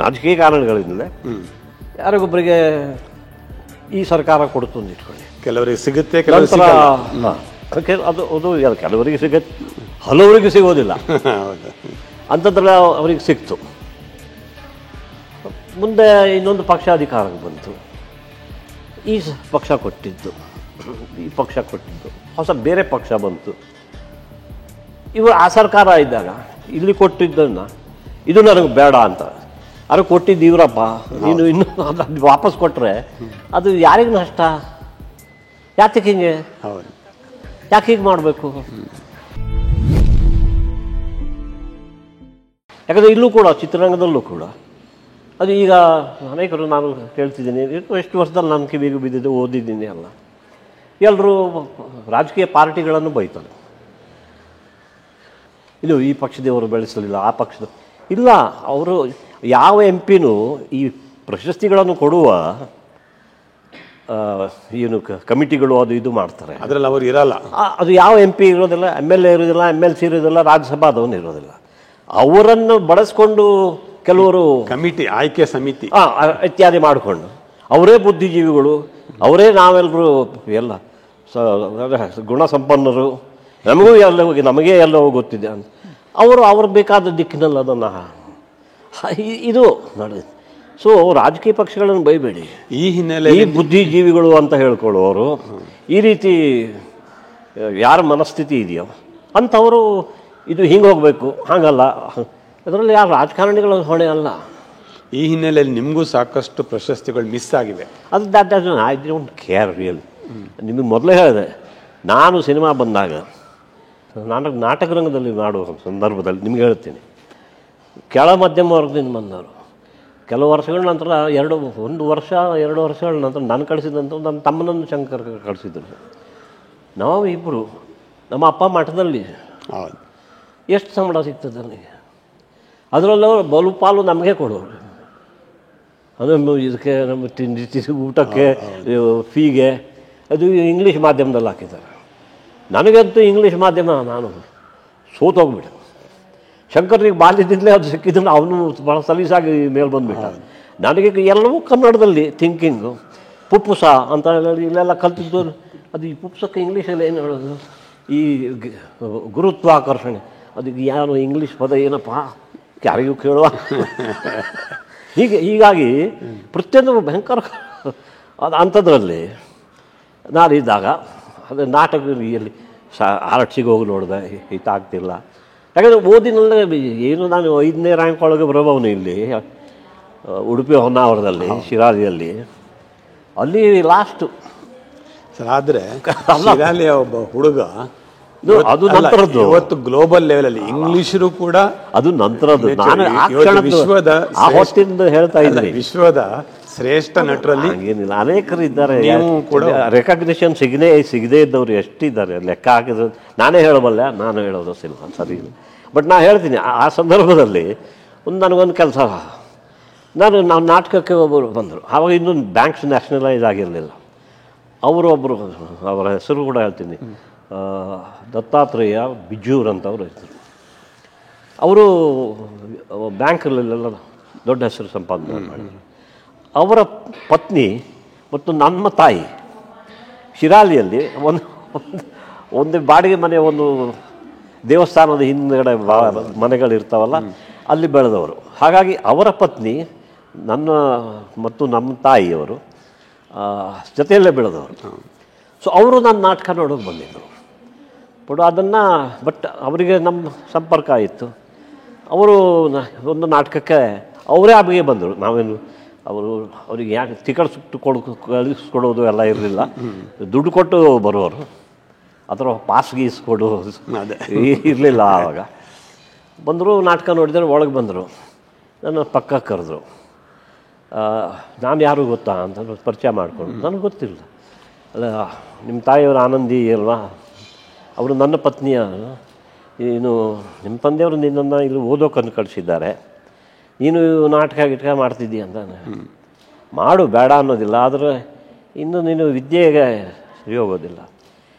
ರಾಜಕೀಯ ಕಾರಣಗಳಿಂದಲೇ ಯಾರಿಗೊಬ್ಬರಿಗೆ ಈ ಸರ್ಕಾರ ಕೊಡ್ತು ಅಂತ ಇಟ್ಕೊಳ್ಳಿ, ಕೆಲವರಿಗೆ ಸಿಗುತ್ತೆ, ನಂತರ ಅದು ಅದು ಕೆಲವರಿಗೆ ಸಿಗುತ್ತೆ, ಹಲವರಿಗೆ ಸಿಗೋದಿಲ್ಲ. ಅಂಥದ್ರಲ್ಲಿ ಅವರಿಗೆ ಸಿಕ್ತು. ಮುಂದೆ ಇನ್ನೊಂದು ಪಕ್ಷ ಅಧಿಕಾರಕ್ಕೆ ಬಂತು, ಈ ಪಕ್ಷ ಕೊಟ್ಟಿದ್ದು, ಈ ಪಕ್ಷ ಕೊಟ್ಟಿದ್ದು, ಹೊಸ ಬೇರೆ ಪಕ್ಷ ಬಂತು. ಇವರು ಆ ಸರ್ಕಾರ ಇದ್ದಾಗ ಇಲ್ಲಿ ಕೊಟ್ಟಿದ್ದನ್ನು ಇದು ನನಗೆ ಬೇಡ ಅಂತ ಅದು ಕೊಟ್ಟಿದ್ದು ಇವರಪ್ಪ, ನೀನು ಇನ್ನೂ ಅದು ವಾಪಸ್ ಕೊಟ್ಟರೆ ಅದು ಯಾರಿಗೆ ನಷ್ಟ? ಯಾಕೆ ಹಿಂಗೆ, ಯಾಕೆ ಹೀಗೆ ಮಾಡಬೇಕು? ಯಾಕಂದರೆ ಇಲ್ಲೂ ಕೂಡ ಚಿತ್ರರಂಗದಲ್ಲೂ ಕೂಡ ಅದು ಈಗ ಅನೇಕರು ನಾನು ಕೇಳ್ತಿದ್ದೀನಿ, ಎಷ್ಟು ವರ್ಷದಲ್ಲಿ ನಾನು ಕಿವಿಗೆ ಬಿದ್ದಿದ್ದು ಓದಿದ್ದೀನಿ ಅಲ್ಲ, ಎಲ್ಲರೂ ರಾಜಕೀಯ ಪಾರ್ಟಿಗಳನ್ನು ಬೈತಾರೆ. ಇದು ಈ ಪಕ್ಷದವರು ಬೆಳೆಸಲಿಲ್ಲ, ಆ ಪಕ್ಷದ ಇಲ್ಲ. ಅವರು ಯಾವ ಎಂ ಪಿನೂ ಈ ಪ್ರಶಸ್ತಿಗಳನ್ನು ಕೊಡುವ ಏನು ಕಮಿಟಿಗಳು ಅದು ಇದು ಮಾಡ್ತಾರೆ, ಅದರಲ್ಲಿ ಅವರು ಇರಲ್ಲ. ಅದು ಯಾವ ಎಂ ಪಿ ಇರೋದಿಲ್ಲ, MLA ಇರೋದಿಲ್ಲ, MLC ಇರೋದಿಲ್ಲ, ರಾಜ್ಯಸಭಾದವನು ಇರೋದಿಲ್ಲ. ಅವರನ್ನು ಬಳಸ್ಕೊಂಡು ಕೆಲವರು ಕಮಿಟಿ, ಆಯ್ಕೆ ಸಮಿತಿ ಇತ್ಯಾದಿ ಮಾಡಿಕೊಂಡು ಅವರೇ ಬುದ್ಧಿಜೀವಿಗಳು, ಅವರೇ ನಾವೆಲ್ಲರೂ ಎಲ್ಲ ಗುಣ ಸಂಪನ್ನರು, ನಮಗೂ ಎಲ್ಲ ಹೋಗಿ ನಮಗೇ ಎಲ್ಲವೂ ಗೊತ್ತಿದೆ ಅಂತ ಅವರು ಬೇಕಾದ ದಿಕ್ಕಿನಲ್ಲಿ ಅದನ್ನು ಇದು ನೋಡಿ. ಸೊ ರಾಜಕೀಯ ಪಕ್ಷಗಳನ್ನು ಬೈಬೇಡಿ. ಈ ಹಿನ್ನೆಲೆ ಈ ಬುದ್ಧಿಜೀವಿಗಳು ಅಂತ ಹೇಳ್ಕೊಳ್ಳುವವರು, ಈ ರೀತಿ ಯಾರ ಮನಸ್ಥಿತಿ ಇದೆಯೋ ಅಂಥವರು ಇದು ಹಿಂಗೆ ಹೋಗಬೇಕು, ಹಾಗಲ್ಲ, ಅದರಲ್ಲಿ ಯಾರು ರಾಜಕಾರಣಿಗಳ ಹೊಣೆ ಅಲ್ಲ. ಈ ಹಿನ್ನೆಲೆಯಲ್ಲಿ ನಿಮಗೂ ಸಾಕಷ್ಟು ಪ್ರಶಸ್ತಿಗಳು ಮಿಸ್ ಆಗಿವೆ. ಅದು ಐ ಡೋಂಟ್ ಕೇರ್ ರಿಯಲಿ. ನಿಮಗೆ ಮೊದಲೇ ಹೇಳಿದೆ, ನಾನು ಸಿನಿಮಾ ಬಂದಾಗ ನಾಟಕ ರಂಗದಲ್ಲಿ ಮಾಡುವ ಸಂದರ್ಭದಲ್ಲಿ ನಿಮ್ಗೆ ಹೇಳ್ತೀನಿ, ಕೆಳ ಮಧ್ಯಮ ವರ್ಗದಿಂದ ಬಂದವರು ಕೆಲವು ವರ್ಷಗಳ ನಂತರ 1 ವರ್ಷ 2 ವರ್ಷಗಳ ನಂತರ ನಾನು ಕಳಿಸಿದಂಥ ನನ್ನ ತಮ್ಮನನ್ನು ಶಂಕರ್ ಕಳಿಸಿದ್ರು. ನಾವು ಇಬ್ಬರು ನಮ್ಮ ಅಪ್ಪ ಮಠದಲ್ಲಿ ಎಷ್ಟು ಸಂಬಳ ಸಿಗ್ತದೆ ನನಗೆ, ಅದರಲ್ಲೂ ಬಲು ಪಾಲು ನಮಗೆ ಕೊಡೋರು. ಅದು ಇದಕ್ಕೆ ನಮ್ಮ ಊಟಕ್ಕೆ ಫೀಗೆ ಅದು ಇಂಗ್ಲೀಷ್ ಮಾಧ್ಯಮದಲ್ಲಿ ಹಾಕಿದ್ದಾರೆ. ನನಗಂತೂ ಇಂಗ್ಲೀಷ್ ಮಾಧ್ಯಮ ನಾನು ಸೋತೋಗ್ಬಿಟ್ಟೆ. ಶಂಕರ್ನಿಗೆ ಬಾಲ್ಯದಿಂದಲೇ ಅದು ಸಿಕ್ಕಿದ್ರೆ ಅವನು ಭಾಳ ಸಲೀಸಾಗಿ ಮೇಲೆ ಬಂದುಬಿಟ್ಟ. ನನಗೆ ಎಲ್ಲವೂ ಕನ್ನಡದಲ್ಲಿ ಥಿಂಕಿಂಗು, ಪುಪ್ಪುಸ ಅಂತ ಇಲ್ಲೆಲ್ಲ ಕಲ್ತಿದ್ದು. ಅದು ಈ ಪುಪ್ಸಕ್ಕೆ ಇಂಗ್ಲೀಷಲ್ಲಿ ಏನು ಹೇಳೋದು, ಈ ಗುರುತ್ವಾಕರ್ಷಣೆ, ಅದಕ್ಕೆ ಯಾರು ಇಂಗ್ಲೀಷ್ ಪದ ಏನಪ್ಪ ಯಾರಿಗೂ ಕೇಳುವ ಹೀಗಾಗಿ ಪ್ರತಿಯೊಂದು ಭಯಂಕರ ಅದು ಅಂಥದ್ರಲ್ಲಿ ನಾನಿದ್ದಾಗ ಅದು ನಾಟಕದಲ್ಲಿ ಆರ್ಟ್ಸಿಗೆ ಹೋಗಿ ನೋಡಿದೆ, ಹಿತಾಗ್ತಿಲ್ಲ. ಯಾಕಂದರೆ ಓದಿನಲ್ಲೇ ಏನು ನಾನು 5ನೇ ರ್ಯಾಂಕ್ ಒಳಗೆ ಬರೋವನು ಇಲ್ಲಿ ಉಡುಪಿ ಹೊನ್ನಾವರದಲ್ಲಿ ಶಿರಾಲಿಯಲ್ಲಿ, ಅಲ್ಲಿ ಲಾಸ್ಟು ಸರ್. ಆದರೆ ಶಿರಾಲಿಯ ಒಬ್ಬ ಹುಡುಗ ಅದು ನಂತರದ್ದು, ಇವತ್ತು ಗ್ಲೋಬಲ್ ಲೆವೆಲಲ್ಲಿ ಇಂಗ್ಲಿಷರು ಕೂಡ ಅದು ನಂತರದ್ದು. ನಾನು ವಿಶ್ವದ ಹೊತ್ತಿಂದ ಹೇಳ್ತಾ ಇದ್ದೀನಿ, ವಿಶ್ವದ ಶ್ರೇಷ್ಠ ನಟರಲ್ಲಿ ಏನಿಲ್ಲ ಅನೇಕರು ಇದ್ದಾರೆ. ರೆಕಗ್ನಿಷನ್ ಸಿಗದೇ ಇದ್ದವ್ರು ಎಷ್ಟಿದ್ದಾರೆ ಲೆಕ್ಕ ಹಾಕಿದ್ರು ನಾನೇ ಹೇಳಬಲ್ಲೆ, ನಾನು ಹೇಳೋದು ಸಿಲ್ವ ಸರಿ. ಬಟ್ ನಾನು ಹೇಳ್ತೀನಿ, ಆ ಸಂದರ್ಭದಲ್ಲಿ ನನಗೊಂದು ಕೆಲಸ, ನಾವು ನಾಟಕಕ್ಕೆ ಒಬ್ಬರು ಬಂದರು. ಆವಾಗ ಇನ್ನೂ ಬ್ಯಾಂಕ್ಸ್ ನ್ಯಾಷನಲೈಸ್ ಆಗಿರಲಿಲ್ಲ. ಒಬ್ಬರು ಅವರ ಹೆಸರು ಕೂಡ ಹೇಳ್ತೀನಿ, ದತ್ತಾತ್ರೇಯ ಬಿಜೂರ್ ಅಂತವ್ರು ಇದ್ದರು. ಅವರು ಬ್ಯಾಂಕಲ್ಲೆಲ್ಲ ದೊಡ್ಡ ಹೆಸರು ಸಂಪಾದನೆ ಮಾಡಿದರು. ಅವರ ಪತ್ನಿ ಮತ್ತು ನಮ್ಮ ತಾಯಿ ಶಿರಾಲಿಯಲ್ಲಿ ಒಂದು ಬಾಡಿಗೆ ಮನೆ, ಒಂದು ದೇವಸ್ಥಾನದ ಹಿಂದುಗಡೆ ಮನೆಗಳಿರ್ತಾವಲ್ಲ, ಅಲ್ಲಿ ಬೆಳೆದವರು. ಹಾಗಾಗಿ ಅವರ ಪತ್ನಿ ಮತ್ತು ನಮ್ಮ ತಾಯಿಯವರು ಜೊತೆಯಲ್ಲೇ ಬೆಳೆದವರು. ಸೊ ಅವರು ನನ್ನ ನಾಟಕ ನೋಡೋಕೆ ಬಂದಿದ್ದರು. ಬಟ್ ಅವರಿಗೆ ನಮ್ಮ ಸಂಪರ್ಕ ಇತ್ತು. ಅವರು ಒಂದು ನಾಟಕಕ್ಕೆ ಅವರೇ ಆಬಿಗೆ ಬಂದರು. ನಾವೇನು ಅವರಿಗೆ ಯಾಕೆ ಟಿಕೆಟ್ ಸುಟ್ಟು ಕಳಿಸ್ಕೊಡೋದು ಎಲ್ಲ ಇರಲಿಲ್ಲ, ದುಡ್ಡು ಕೊಟ್ಟು ಬರೋರು. ಅದರ ಪಾಸ್ ಗೀಸ್ಕೊಡು ಇರಲಿಲ್ಲ. ಆವಾಗ ಬಂದರು, ನಾಟಕ ನೋಡಿದರೆ ಒಳಗೆ ಬಂದರು. ನನ್ನ ಪಕ್ಕಕ್ಕೆ ಕರೆದ್ರು. ನಾನು ಯಾರು ಗೊತ್ತಾ ಅಂತ ಪರಿಚಯ ಮಾಡಿಕೊಂಡು, ನನಗೆ ಗೊತ್ತಿಲ್ಲ. ಅಲ್ಲ, ನಿಮ್ಮ ತಾಯಿಯವರು ಆನಂದಿ ಅಲ್ವಾ, ಅವರು ನನ್ನ ಪತ್ನಿಯ, ನಿಮ್ಮ ತಂದೆಯವರು ನಿನ್ನನ್ನು ಇಲ್ಲಿ ಓದೋಕಂದು ಕಳಿಸಿದ್ದಾರೆ, ನೀನು ನಾಟಕ ಗಿಟಕ ಮಾಡ್ತಿದ್ದೀಯ ಅಂತ. ಮಾಡು, ಬೇಡ ಅನ್ನೋದಿಲ್ಲ, ಆದರೆ ಇನ್ನು ನೀನು ವಿದ್ಯೆಗೆ ಸರಿ ಹೋಗೋದಿಲ್ಲ.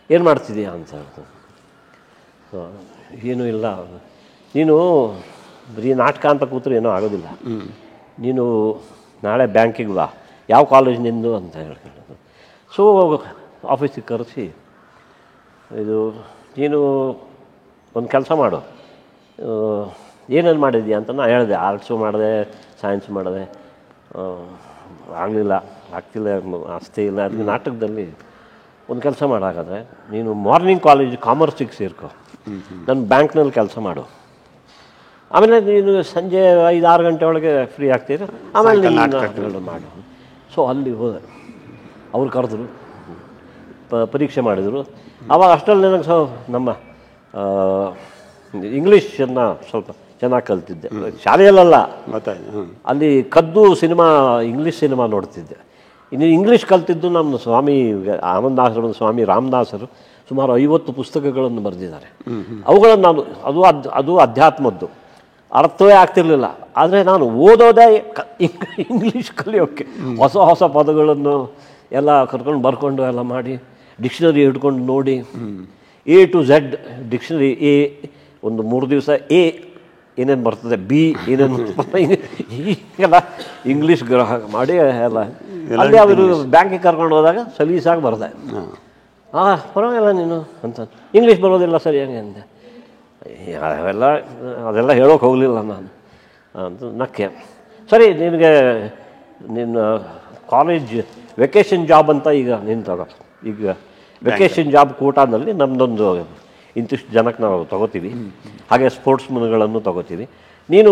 ಏನು ಮಾಡ್ತಿದ್ದೀಯ ಅಂತ ಹೇಳ್ತಾರೆ. ಏನೂ ಇಲ್ಲ, ನೀನು ಬರೀ ನಾಟಕ ಅಂತ ಕೂತ್ರೆ ಏನೂ ಆಗೋದಿಲ್ಲ, ನೀನು ನಾಳೆ ಬ್ಯಾಂಕಿಗೆ ಬಾ, ಯಾವ ಕಾಲೇಜ್ ನಿಂದು ಅಂತ ಹೇಳ್ಕೊಂಡು. ಸೊ ಆಫೀಸಿಗೆ ಕರೆಸಿ, ಇದು ನೀನು ಒಂದು ಕೆಲಸ ಮಾಡು, ಏನೇನು ಮಾಡಿದ್ಯಾ ಅಂತ ನಾನು ಹೇಳಿದೆ. ಆರ್ಟ್ಸು ಮಾಡಿದೆ, ಸೈನ್ಸ್ ಮಾಡಿದೆ, ಆಗಲಿಲ್ಲ, ಆಗ್ತಿಲ್ಲ, ಆಸ್ತಿ ಇಲ್ಲ. ಅದಕ್ಕೆ ನಾಟಕದಲ್ಲಿ ಒಂದು ಕೆಲಸ ಮಾಡಾಗಾದ್ರೆ ನೀನು ಮಾರ್ನಿಂಗ್ ಕಾಲೇಜ್ ಕಾಮರ್ಸಿಗೆ ಸೇರ್ಕೊ, ನನ್ನ ಬ್ಯಾಂಕ್ನಲ್ಲಿ ಕೆಲಸ ಮಾಡು, ಆಮೇಲೆ ನೀನು ಸಂಜೆ 5-6 ಗಂಟೆ ಒಳಗೆ ಫ್ರೀ ಆಗ್ತೀರಿ, ಆಮೇಲೆ ನೀನು ನಾಟಕಗಳು ಮಾಡು. ಸೊ ಅಲ್ಲಿ ಹೋದೆ, ಅವ್ರು ಕರೆದ್ರು, ಪರೀಕ್ಷೆ ಮಾಡಿದರು. ಆವಾಗ ಅಷ್ಟರಲ್ಲಿ ನನಗೆ ನಮ್ಮ ಇಂಗ್ಲೀಷನ್ನು ಸ್ವಲ್ಪ ಚೆನ್ನಾಗಿ ಕಲ್ತಿದ್ದೆ. ಶಾಲೆಯಲ್ಲ, ಅಲ್ಲಿ ಕದ್ದು ಸಿನಿಮಾ, ಇಂಗ್ಲೀಷ್ ಸಿನಿಮಾ ನೋಡ್ತಿದ್ದೆ. ಇನ್ನು ಇಂಗ್ಲೀಷ್ ಕಲ್ತಿದ್ದು ನಮ್ಮ ಸ್ವಾಮಿ ಆನಂದಾಶ್ರಮದ ಸ್ವಾಮಿ ರಾಮದಾಸರು ಸುಮಾರು 50 ಪುಸ್ತಕಗಳನ್ನು ಬರೆದಿದ್ದಾರೆ. ಅವುಗಳನ್ನು ನಾನು ಅದು ಅಧ್ಯಾತ್ಮದ್ದು, ಅರ್ಥವೇ ಆಗ್ತಿರ್ಲಿಲ್ಲ. ಆದರೆ ನಾನು ಓದೋದೇ ಇಂಗ್ಲೀಷ್ ಕಲಿಯೋಕ್ಕೆ, ಹೊಸ ಹೊಸ ಪದಗಳನ್ನು ಎಲ್ಲ ಕರ್ಕೊಂಡು ಬರ್ಕೊಂಡು ಎಲ್ಲ ಮಾಡಿ, ಡಿಕ್ಷನರಿ ಹಿಡ್ಕೊಂಡು ನೋಡಿ, A to Z dictionary. A ಒಂದು 3 ದಿವಸ ಎ ಏನೇನು ಬರ್ತದೆ, ಬಿ ಏನೇನು ಹೀಗೆಲ್ಲ ಇಂಗ್ಲೀಷ್ ಗ್ರಹ ಮಾಡಿ ಎಲ್ಲ ಅಲ್ಲಿ ಅವರು ಬ್ಯಾಂಕಿಗೆ ಕರ್ಕೊಂಡು ಹೋದಾಗ ಸಲೀಸಾಗಿ ಬರೆದೆ. ಪರವಾಗಿಲ್ಲ ನೀನು ಅಂತ, ಇಂಗ್ಲೀಷ್ ಬರೋದಿಲ್ಲ ಸರಿಯಾಗಿ ಅಂದೆ. ಅದೆಲ್ಲ ಹೇಳೋಕೆ ಹೋಗಲಿಲ್ಲ ನಾನು ಅಂತ ನಕ್ಕೆ. ಸರಿ, ನಿನಗೆ ನಿನ್ನ ಕಾಲೇಜ್ ವೆಕೇಷನ್ ಜಾಬ್ ಅಂತ ಈಗ ನೀನು ತಗೋ. ಈಗ ವೆಕೇಷನ್ ಜಾಬ್ ಕೋಟಾನಲ್ಲಿ ನಮ್ಮದೊಂದು ಇಂತಿಷ್ಟು ಜನಕ್ಕೆ ನಾವು ತೊಗೋತೀವಿ, ಹಾಗೆ ಸ್ಪೋರ್ಟ್ಸ್ಮನ್ಗಳನ್ನು ತೊಗೋತೀವಿ. ನೀನು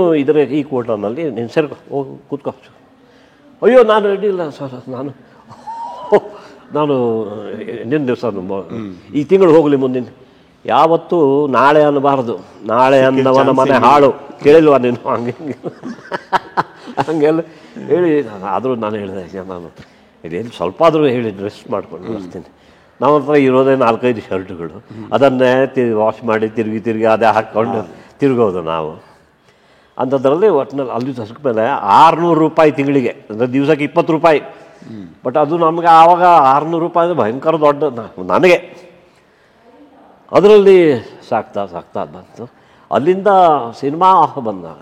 ಈ ಕೋಟಾನಲ್ಲಿ ನೀನು ಸೇರ್ಕೊ, ಹೋಗಿ ಕೂತ್ಕೋ. ಅಯ್ಯೋ, ನಾನು ರೆಡಿ ಇಲ್ಲ ಸರ್, ನಾನು ಇನ್ನೊಂದು ದಿವಸ ಈ ತಿಂಗಳು ಹೋಗಲಿ, ಮುಂದಿನ ಯಾವತ್ತೂ ನಾಳೆ ಅನ್ನಬಾರ್ದು. ನಾಳೆ ಅನ್ನವನ ಮನೆ ಹಾಳು, ಕೇಳಿಲ್ವಾ ನೀನು? ಹಂಗೆಲ್ಲ ಹೇಳಿ, ಆದರೂ ನಾನು ಹೇಳಿದೆ, ನಾನು ಇದೇನು ಸ್ವಲ್ಪ ಆದರೂ ಹೇಳಿ ರೆಸ್ಟ್ ಮಾಡ್ಕೊಂಡು ಬರ್ತೀನಿ. ನಮ್ಮ ಹತ್ರ ಇರೋದೇ 4-5 ಶರ್ಟ್ಗಳು, ಅದನ್ನೇ ವಾಶ್ ಮಾಡಿ ತಿರುಗಿ ಅದೇ ಹಾಕ್ಕೊಂಡು ತಿರುಗೋದು ನಾವು. ಅಂಥದ್ರಲ್ಲಿ ಒಟ್ಟಿನಲ್ಲಿ ಅಲ್ಲಿ ತಸ್ಕ ಮೇಲೆ 600 ರೂಪಾಯಿ ತಿಂಗಳಿಗೆ, ಅಂದರೆ ದಿವಸಕ್ಕೆ 20 ರೂಪಾಯಿ. ಬಟ್ ಅದು ನಮಗೆ ಆವಾಗ 600 ರೂಪಾಯಿ ಭಯಂಕರ ದೊಡ್ಡ ನನಗೆ. ಅದರಲ್ಲಿ ಸಾಕ್ತಾ ಬಂತು. ಅಲ್ಲಿಂದ ಸಿನಿಮಾ ಬಂದಾಗ,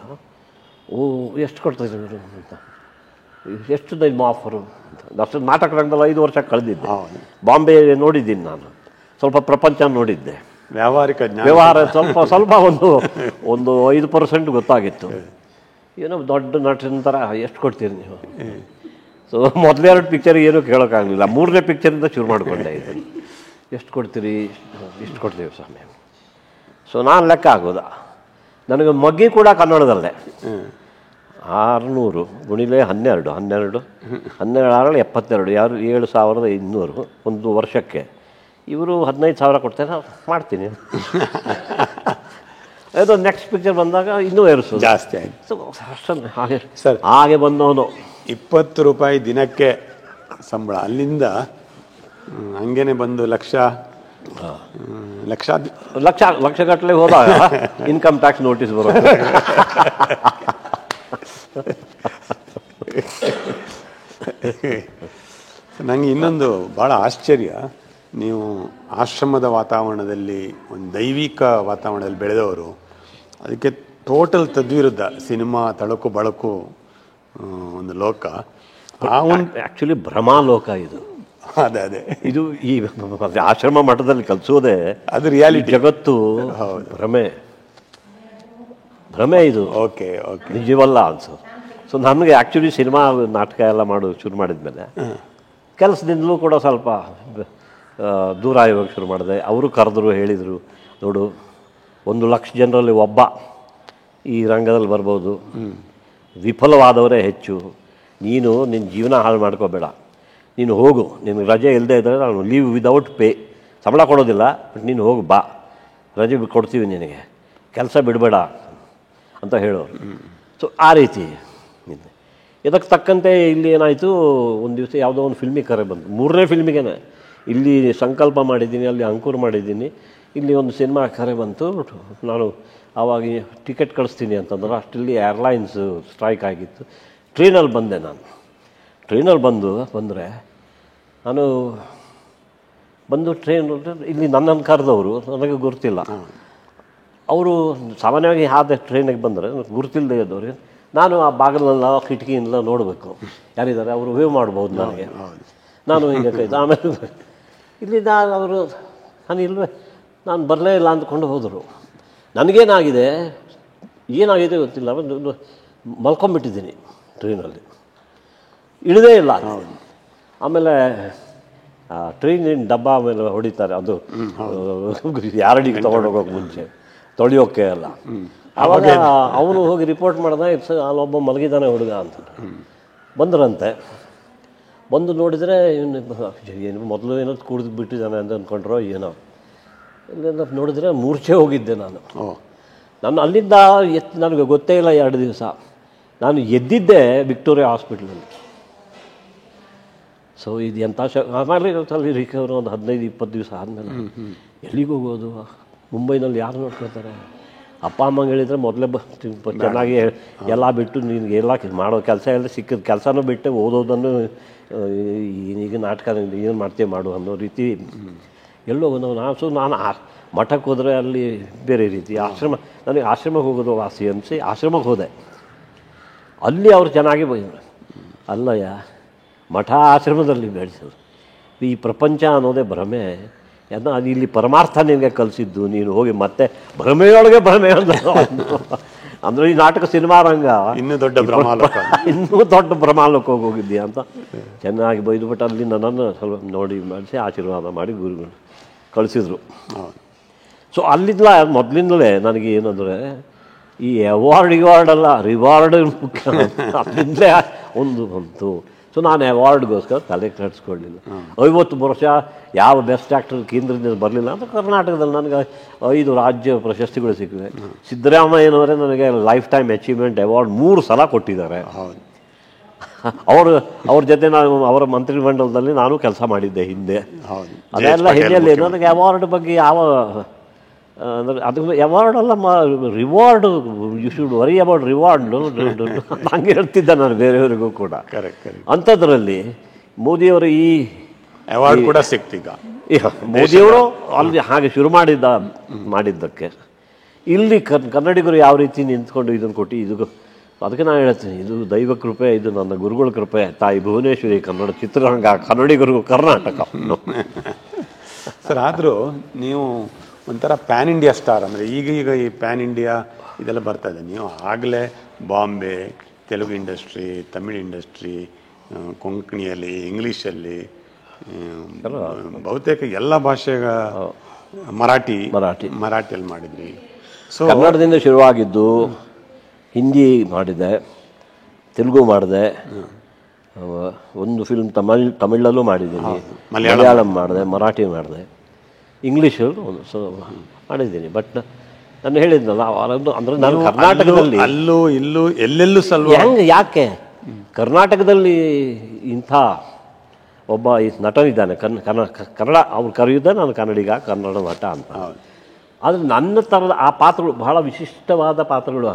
ಎಷ್ಟು ಕೊಡ್ತಾಯಿದ್ರು ಅಂತ, ಎಷ್ಟು ನಿಮ್ಮ ಆಫರು ಅಂತ. ಅಷ್ಟು ನಾಟಕ ರಂಗದಲ್ಲಿ 5 ವರ್ಷ ಕಳೆದಿದ್ದೆ. ಬಾಂಬೆ ನೋಡಿದ್ದೀನಿ ನಾನು, ಸ್ವಲ್ಪ ಪ್ರಪಂಚ ನೋಡಿದ್ದೆ, ವ್ಯವಹಾರ ಸ್ವಲ್ಪ ಒಂದು 5% ಗೊತ್ತಾಗಿತ್ತು. ಏನೋ ದೊಡ್ಡ ನಟನ ಥರ ಎಷ್ಟು ಕೊಡ್ತೀರಿ ನೀವು? ಸೊ ಮೊದಲೇ 2 ಪಿಕ್ಚರ್ ಏನೂ ಕೇಳೋಕ್ಕಾಗಲಿಲ್ಲ. 3ನೇ ಪಿಕ್ಚರಿಂದ ಶುರು ಮಾಡಿಕೊಂಡೆ. ಇದು ಎಷ್ಟು ಕೊಡ್ತೀರಿ? ಇಷ್ಟು ಕೊಡ್ತೀವಿ ಸ್ವಾಮಿ. ಸೊ ನಾನು ಲೆಕ್ಕ ಆಗೋದು. ನನಗೆ ಮಗ್ಗಿ ಕೂಡ ಕನ್ನಡದಲ್ಲೇ 600 ಗುಣಿಲೆ 12 12 72 ಯಾರು 7,200 ಒಂದು ವರ್ಷಕ್ಕೆ. ಇವರು 15,000 ಕೊಡ್ತಾರೆ, ಮಾಡ್ತೀನಿ. ಅದು ನೆಕ್ಸ್ಟ್ ಪಿಕ್ಚರ್ ಬಂದಾಗ ಇನ್ನೂ ಏರಿಸೋದು ಜಾಸ್ತಿ ಆಯಿತು. ಅಷ್ಟನ್ನು ಹಾಗೆ ಸರ್, ಹಾಗೆ ಬಂದವನು. 20 ರೂಪಾಯಿ ದಿನಕ್ಕೆ ಸಂಬಳ, ಅಲ್ಲಿಂದ ಹಂಗೇನೆ ಬಂದು ಲಕ್ಷಗಟ್ಟಲೆ ಹೋದಾಗ ಇನ್ಕಮ್ ಟ್ಯಾಕ್ಸ್ ನೋಟಿಸ್ ಬರುತ್ತೆ. ನನಗೆ ಇನ್ನೊಂದು ಭಾಳ ಆಶ್ಚರ್ಯ, ನೀವು ಆಶ್ರಮದ ವಾತಾವರಣದಲ್ಲಿ, ಒಂದು ದೈವಿಕ ವಾತಾವರಣದಲ್ಲಿ ಬೆಳೆದವರು, ಅದಕ್ಕೆ ಟೋಟಲ್ ತದ್ವಿರುದ್ಧ ಸಿನಿಮಾ ತಳಕು ಬಳಕು ಒಂದು ಲೋಕ. ಆ್ಯಕ್ಚುಲಿ ಭ್ರಮಾಲೋಕ ಇದು. ಅದೇ ಇದು ಈ ಆಶ್ರಮ ಮಠದಲ್ಲಿ ಕಲಿಸೋದೇ ಅದು ರಿಯಾಲಿಟಿ. ಜಗತ್ತು ಭ್ರಮೆ ಇದು. ಓಕೆ ನಿಜವಲ್ಲ ಅನ್ಸೋದು. ಸೊ ನನಗೆ ಆ್ಯಕ್ಚುಲಿ ಸಿನಿಮಾ ನಾಟಕ ಎಲ್ಲ ಮಾಡೋದು ಶುರು ಮಾಡಿದ್ಮೇಲೆ ಕೆಲಸದಿಂದಲೂ ಕೂಡ ಸ್ವಲ್ಪ ದೂರ ಆಗೋಕ್ಕೆ ಶುರು ಮಾಡಿದೆ. ಅವರು ಕರೆದ್ರು, ಹೇಳಿದರು, ನೋಡು 1,00,000 ಜನರಲ್ಲಿ ಒಬ್ಬ ಈ ರಂಗದಲ್ಲಿ ಬರ್ಬೋದು, ವಿಫಲವಾದವರೇ ಹೆಚ್ಚು. ನೀನು ನಿನ್ನ ಜೀವನ ಹಾಳು ಮಾಡ್ಕೋಬೇಡ, ನೀನು ಹೋಗು. ನಿನಗೆ ರಜೆ ಇಲ್ಲದೆ ಇದ್ದರೆ ನಾನು ಲೀವ್ ವಿದೌಟ್ ಪೇ, ಸಂಬಳ ಕೊಡೋದಿಲ್ಲ, ಬಟ್ ನೀನು ಹೋಗು, ಬಾ, ರಜೆ ಕೊಡ್ತೀವಿ ನಿನಗೆ, ಕೆಲಸ ಬಿಡಬೇಡ ಅಂತ ಹೇಳೋರು. ಸೊ ಆ ರೀತಿ ಇದಕ್ಕೆ ತಕ್ಕಂತೆ ಇಲ್ಲಿ ಏನಾಯಿತು, ಒಂದು ದಿವಸ ಯಾವುದೋ ಒಂದು ಫಿಲ್ಮಿಗೆ ಕರೆ ಬಂತು. 3ನೇ ಫಿಲ್ಮಿಗೆ ಇಲ್ಲಿ ಸಂಕಲ್ಪ ಮಾಡಿದ್ದೀನಿ, ಅಲ್ಲಿ ಅಂಕುರ್ ಮಾಡಿದ್ದೀನಿ, ಇಲ್ಲಿ ಒಂದು ಸಿನಿಮಾ ಕರೆ ಬಂತು. ನಾನು ಆವಾಗ ಟಿಕೆಟ್ ಕಳಿಸ್ತೀನಿ ಅಂತಂದ್ರೆ ಅಷ್ಟಿಲ್ಲಿ ಏರ್ಲೈನ್ಸ್ ಸ್ಟ್ರೈಕ್ ಆಗಿತ್ತು. ಟ್ರೈನಲ್ಲಿ ಬಂದೆ ನಾನು. ಟ್ರೈನಲ್ಲಿ ಬಂದರೆ ನಾನು ಟ್ರೈನ್ ಇಲ್ಲಿ ನನ್ನನ್ನು ಕರೆದವರು ನನಗೆ ಗುರುತಿಲ್ಲ. ಅವರು ಸಾಮಾನ್ಯವಾಗಿ ಆದ ಟ್ರೈನಿಗೆ ಬಂದರೆ ಗುರುತಿಲ್ಲದೆ ಇದ್ದವ್ರಿಗೆ ನಾನು ಆ ಬಾಗಿಲೆಲ್ಲ ಕಿಟಕಿಯಿಂದ ನೋಡಬೇಕು ಯಾರಿದ್ದಾರೆ ಅವರು ವೇವ್ ಮಾಡ್ಬೋದು ನನಗೆ. ನಾನು ಈಗ ಆಮೇಲೆ ಇಲ್ಲಿಂದ ಅವರು ನಾನು ಇಲ್ವೇ ನಾನು ಬರಲೇ ಇಲ್ಲ ಅಂದ್ಕೊಂಡು ಹೋದರು. ನನಗೇನಾಗಿದೆ ಗೊತ್ತಿಲ್ಲ, ಒಂದು ಮಲ್ಕೊಂಬಿಟ್ಟಿದ್ದೀನಿ ಟ್ರೈನಲ್ಲಿ, ಇಳಿದೇ ಇಲ್ಲ. ಆಮೇಲೆ ಟ್ರೈನಿನ ಡಬ್ಬ ಆಮೇಲೆ ಹೊಡಿತಾರೆ, ಅದು ಯಾರಡಿಗೆ ತೊಗೊಂಡೋಗೋಕೆ ಮುಂಚೆ ತೊಳೆಯೋಕೆ ಎಲ್ಲ. ಆವಾಗ ಅವನು ಹೋಗಿ ರಿಪೋರ್ಟ್ ಮಾಡಿದ, ಅಲ್ಲೊಬ್ಬ ಮಲಗಿದ್ದಾನೆ ಹುಡುಗ ಅಂತ. ಬಂದ್ರಂತೆ, ಬಂದು ನೋಡಿದರೆ ಏನು ಮೊದಲು ಏನೋ ಕುಡಿದು ಬಿಟ್ಟಿದ್ದಾನೆ ಅಂತ ಅಂದ್ಕೊಂಡ್ರೋ ಏನೋ. ಇಲ್ಲೆಲ್ಲ ನೋಡಿದರೆ ಮೂರ್ಛೆ ಹೋಗಿದ್ದೆ ನಾನು. ಅಲ್ಲಿಂದ ನನಗೆ ಗೊತ್ತೇ ಇಲ್ಲ 2 ದಿವಸ. ನಾನು ಎದ್ದಿದ್ದೆ ವಿಕ್ಟೋರಿಯಾ ಹಾಸ್ಪಿಟ್ಲಲ್ಲಿ. ಸೊ ಇದು ಎಂಥ ಆಮೇಲೆ ಅಲ್ಲಿ ರಿಕವರ್ ಒಂದು 15-20 ದಿವಸ ಆದಮೇಲೆ ಎಲ್ಲಿಗೆ ಹೋಗೋದು? ಮುಂಬೈನಲ್ಲಿ ಯಾರು ನೋಡ್ಕೊಳ್ತಾರೆ? ಅಪ್ಪ ಅಮ್ಮಂಗೆ ಹೇಳಿದರೆ ಮೊದಲೇ ಚೆನ್ನಾಗಿ ಎಲ್ಲ ಬಿಟ್ಟು ನಿನಗೆ ಎಲ್ಲ ಮಾಡೋ ಕೆಲಸ ಎಲ್ಲ ಸಿಕ್ಕಿದ ಕೆಲಸನೂ ಬಿಟ್ಟು ಓದೋದನ್ನು ಈಗ ನಾಟಕ ಏನು ಮಾಡ್ತೇವೆ ಮಾಡು ಅನ್ನೋ ರೀತಿ ಎಲ್ಲೋ ನಾನು ಮಠಕ್ಕೆ ಹೋದರೆ ಅಲ್ಲಿ ಬೇರೆ ರೀತಿ, ನನಗೆ ಆಶ್ರಮಕ್ಕೆ ಹೋಗೋದು ವಾಸಿ ಅನಿಸಿ ಆಶ್ರಮಕ್ಕೆ ಹೋದೆ. ಅಲ್ಲಿ ಅವ್ರು ಚೆನ್ನಾಗಿ ಅಲ್ಲಯ್ಯ, ಮಠ ಆಶ್ರಮದಲ್ಲಿ ಬೆಳೆಸೋದು, ಈ ಪ್ರಪಂಚ ಅನ್ನೋದೇ ಭ್ರಮೆ, ಅದು ಇಲ್ಲಿ ಪರಮಾರ್ಥ ನಿನಗೆ ಕಲಿಸಿದ್ದು, ನೀನು ಹೋಗಿ ಮತ್ತೆ ಭ್ರಮೆಯೊಳಗೆ ಭ್ರಮೆ ಅಂದರೆ ಈ ನಾಟಕ ಸಿನಿಮಾ ರಂಗ ಇನ್ನೂ ದೊಡ್ಡ ಭ್ರಮಾಲೋಕ ಹೋಗಿದ್ದೀಯ ಅಂತ ಚೆನ್ನಾಗಿ ಬೈದುಬಿಟ್ಟು ಅಲ್ಲಿ ನನ್ನನ್ನು ಸ್ವಲ್ಪ ನೋಡಿ ಮಾಡಿಸಿ ಆಶೀರ್ವಾದ ಮಾಡಿ ಗುರುಗಳು ಕಳಿಸಿದ್ರು. ಸೊ ಅಲ್ಲಿಂದ ಮೊದಲಿಂದಲೇ ನನಗೆ ಏನಂದರೆ ಈ ಅವಾರ್ಡ್ ಅಲ್ಲ, ರಿವಾರ್ಡ್ ಮುಖ್ಯ. ಅಲ್ಲಿಂದಲೇ ಒಂದು ಬಂತು. ಸೊ ನಾನು ಅವಾರ್ಡ್ಗೋಸ್ಕರ ತಲೆ ಕೆಡಿಸ್ಕೊಳ್ಳಿಲ್ಲ. 50 ವರ್ಷ ಯಾವ ಬೆಸ್ಟ್ ಆ್ಯಕ್ಟರ್ ಕೇಂದ್ರದಿಂದ ಬರಲಿಲ್ಲ ಅಂತ ಕರ್ನಾಟಕದಲ್ಲಿ ನನಗೆ 5 ರಾಜ್ಯ ಪ್ರಶಸ್ತಿಗಳು ಸಿಕ್ಕಿವೆ. ಸಿದ್ದರಾಮಯ್ಯನವರೇ ನನಗೆ ಲೈಫ್ ಟೈಮ್ ಅಚೀವ್ಮೆಂಟ್ ಅವಾರ್ಡ್ 3 ಸಲ ಕೊಟ್ಟಿದ್ದಾರೆ. ಅವ್ರ ಜೊತೆ ನಾನು ಅವರ ಮಂತ್ರಿಮಂಡಲದಲ್ಲಿ ನಾನು ಕೆಲಸ ಮಾಡಿದ್ದೆ ಹಿಂದೆ. ಅದೆಲ್ಲ ಹಿನ್ನೆಲೆ ನನಗೆ ಅವಾರ್ಡ್ ಬಗ್ಗೆ ಯಾವ ಅಂದರೆ ಅದು ಅವಾರ್ಡ್ ಅಲ್ಲ, reward, you should worry about reward ಹಂಗೆ ಹೇಳ್ತಿದ್ದೆ ನಾನು ಬೇರೆಯವರಿಗೂ ಕೂಡ. ಅಂಥದ್ರಲ್ಲಿ ಮೋದಿಯವರು ಈ ಅವಾರ್ಡ್ ಕೂಡ ಸಿಕ್ತೀಗ. ಮೋದಿಯವರು ಅಲ್ಲಿ ಹಾಗೆ ಶುರು ಮಾಡಿದ್ದಕ್ಕೆ ಇಲ್ಲಿ ಕನ್ನಡಿಗರು ಯಾವ ರೀತಿ ನಿಂತ್ಕೊಂಡು ಇದನ್ನು ಕೊಟ್ಟು ಇದು ಅದಕ್ಕೆ ನಾನು ಹೇಳ್ತೀನಿ, ಇದು ದೈವ ಕೃಪೆ, ಇದು ನನ್ನ ಗುರುಗಳ ಕೃಪೆ. ತಾಯಿ ಭುವನೇಶ್ವರಿ ಕನ್ನಡ ಚಿತ್ರರಂಗ, ಕನ್ನಡಿಗರಿಗೂ ಕರ್ನಾಟಕ. ಸರ್, ಆದರೂ ನೀವು ಒಂಥರ ಪ್ಯಾನ್ ಇಂಡಿಯಾ ಸ್ಟಾರ್. ಅಂದರೆ ಈಗ ಈ ಪ್ಯಾನ್ ಇಂಡಿಯಾ ಇದೆಲ್ಲ ಬರ್ತಾ ಇದೆ. ನೀವು ಆಗಲೇ ಬಾಂಬೆ, ತೆಲುಗು ಇಂಡಸ್ಟ್ರಿ, ತಮಿಳ್ ಇಂಡಸ್ಟ್ರಿ, ಕೊಂಕಣಿಯಲ್ಲಿ, ಇಂಗ್ಲೀಷಲ್ಲಿ, ಬಹುತೇಕ ಎಲ್ಲ ಭಾಷೆಗ ಮರಾಠಿಯಲ್ಲಿ ಮಾಡಿದ್ರಿ. ಸೊ ಕನ್ನಡದಿಂದ ಶುರುವಾಗಿದ್ದು ಹಿಂದಿ ಮಾಡಿದೆ, ತೆಲುಗು ಮಾಡಿದೆ, ಒಂದು ಫಿಲ್ಮ್ ತಮಿಳಲ್ಲೂ ಮಾಡಿದ್ದೀನಿ, ಮಲಯಾಳಂ ಮಾಡಿದೆ, ಮರಾಠಿ ಮಾಡಿದೆ, ಇಂಗ್ಲೀಷಲ್ಲೂ ಸೊ ಮಾಡಿದ್ದೀನಿ. ಬಟ್ ನಾನು ಹೇಳಿದ್ನಲ್ಲ, ಅಂದರೆ ನಾನು ಕರ್ನಾಟಕದಲ್ಲಿ ಅಲ್ಲೂ ಇಲ್ಲೂ ಎಲ್ಲೆಲ್ಲೂ ಹೆಂಗೆ ಯಾಕೆ ಕರ್ನಾಟಕದಲ್ಲಿ ಇಂಥ ಒಬ್ಬ ನಟನಿದ್ದಾನೆ, ಕನ್ನಡ ಅವ್ರು ಕರೆಯುತ್ತೆ, ನಾನು ಕನ್ನಡಿಗ, ಕನ್ನಡ ನಟ ಅಂತ. ಆದರೆ ನನ್ನ ಥರದ ಆ ಪಾತ್ರಗಳು ಬಹಳ ವಿಶಿಷ್ಟವಾದ ಪಾತ್ರಗಳು.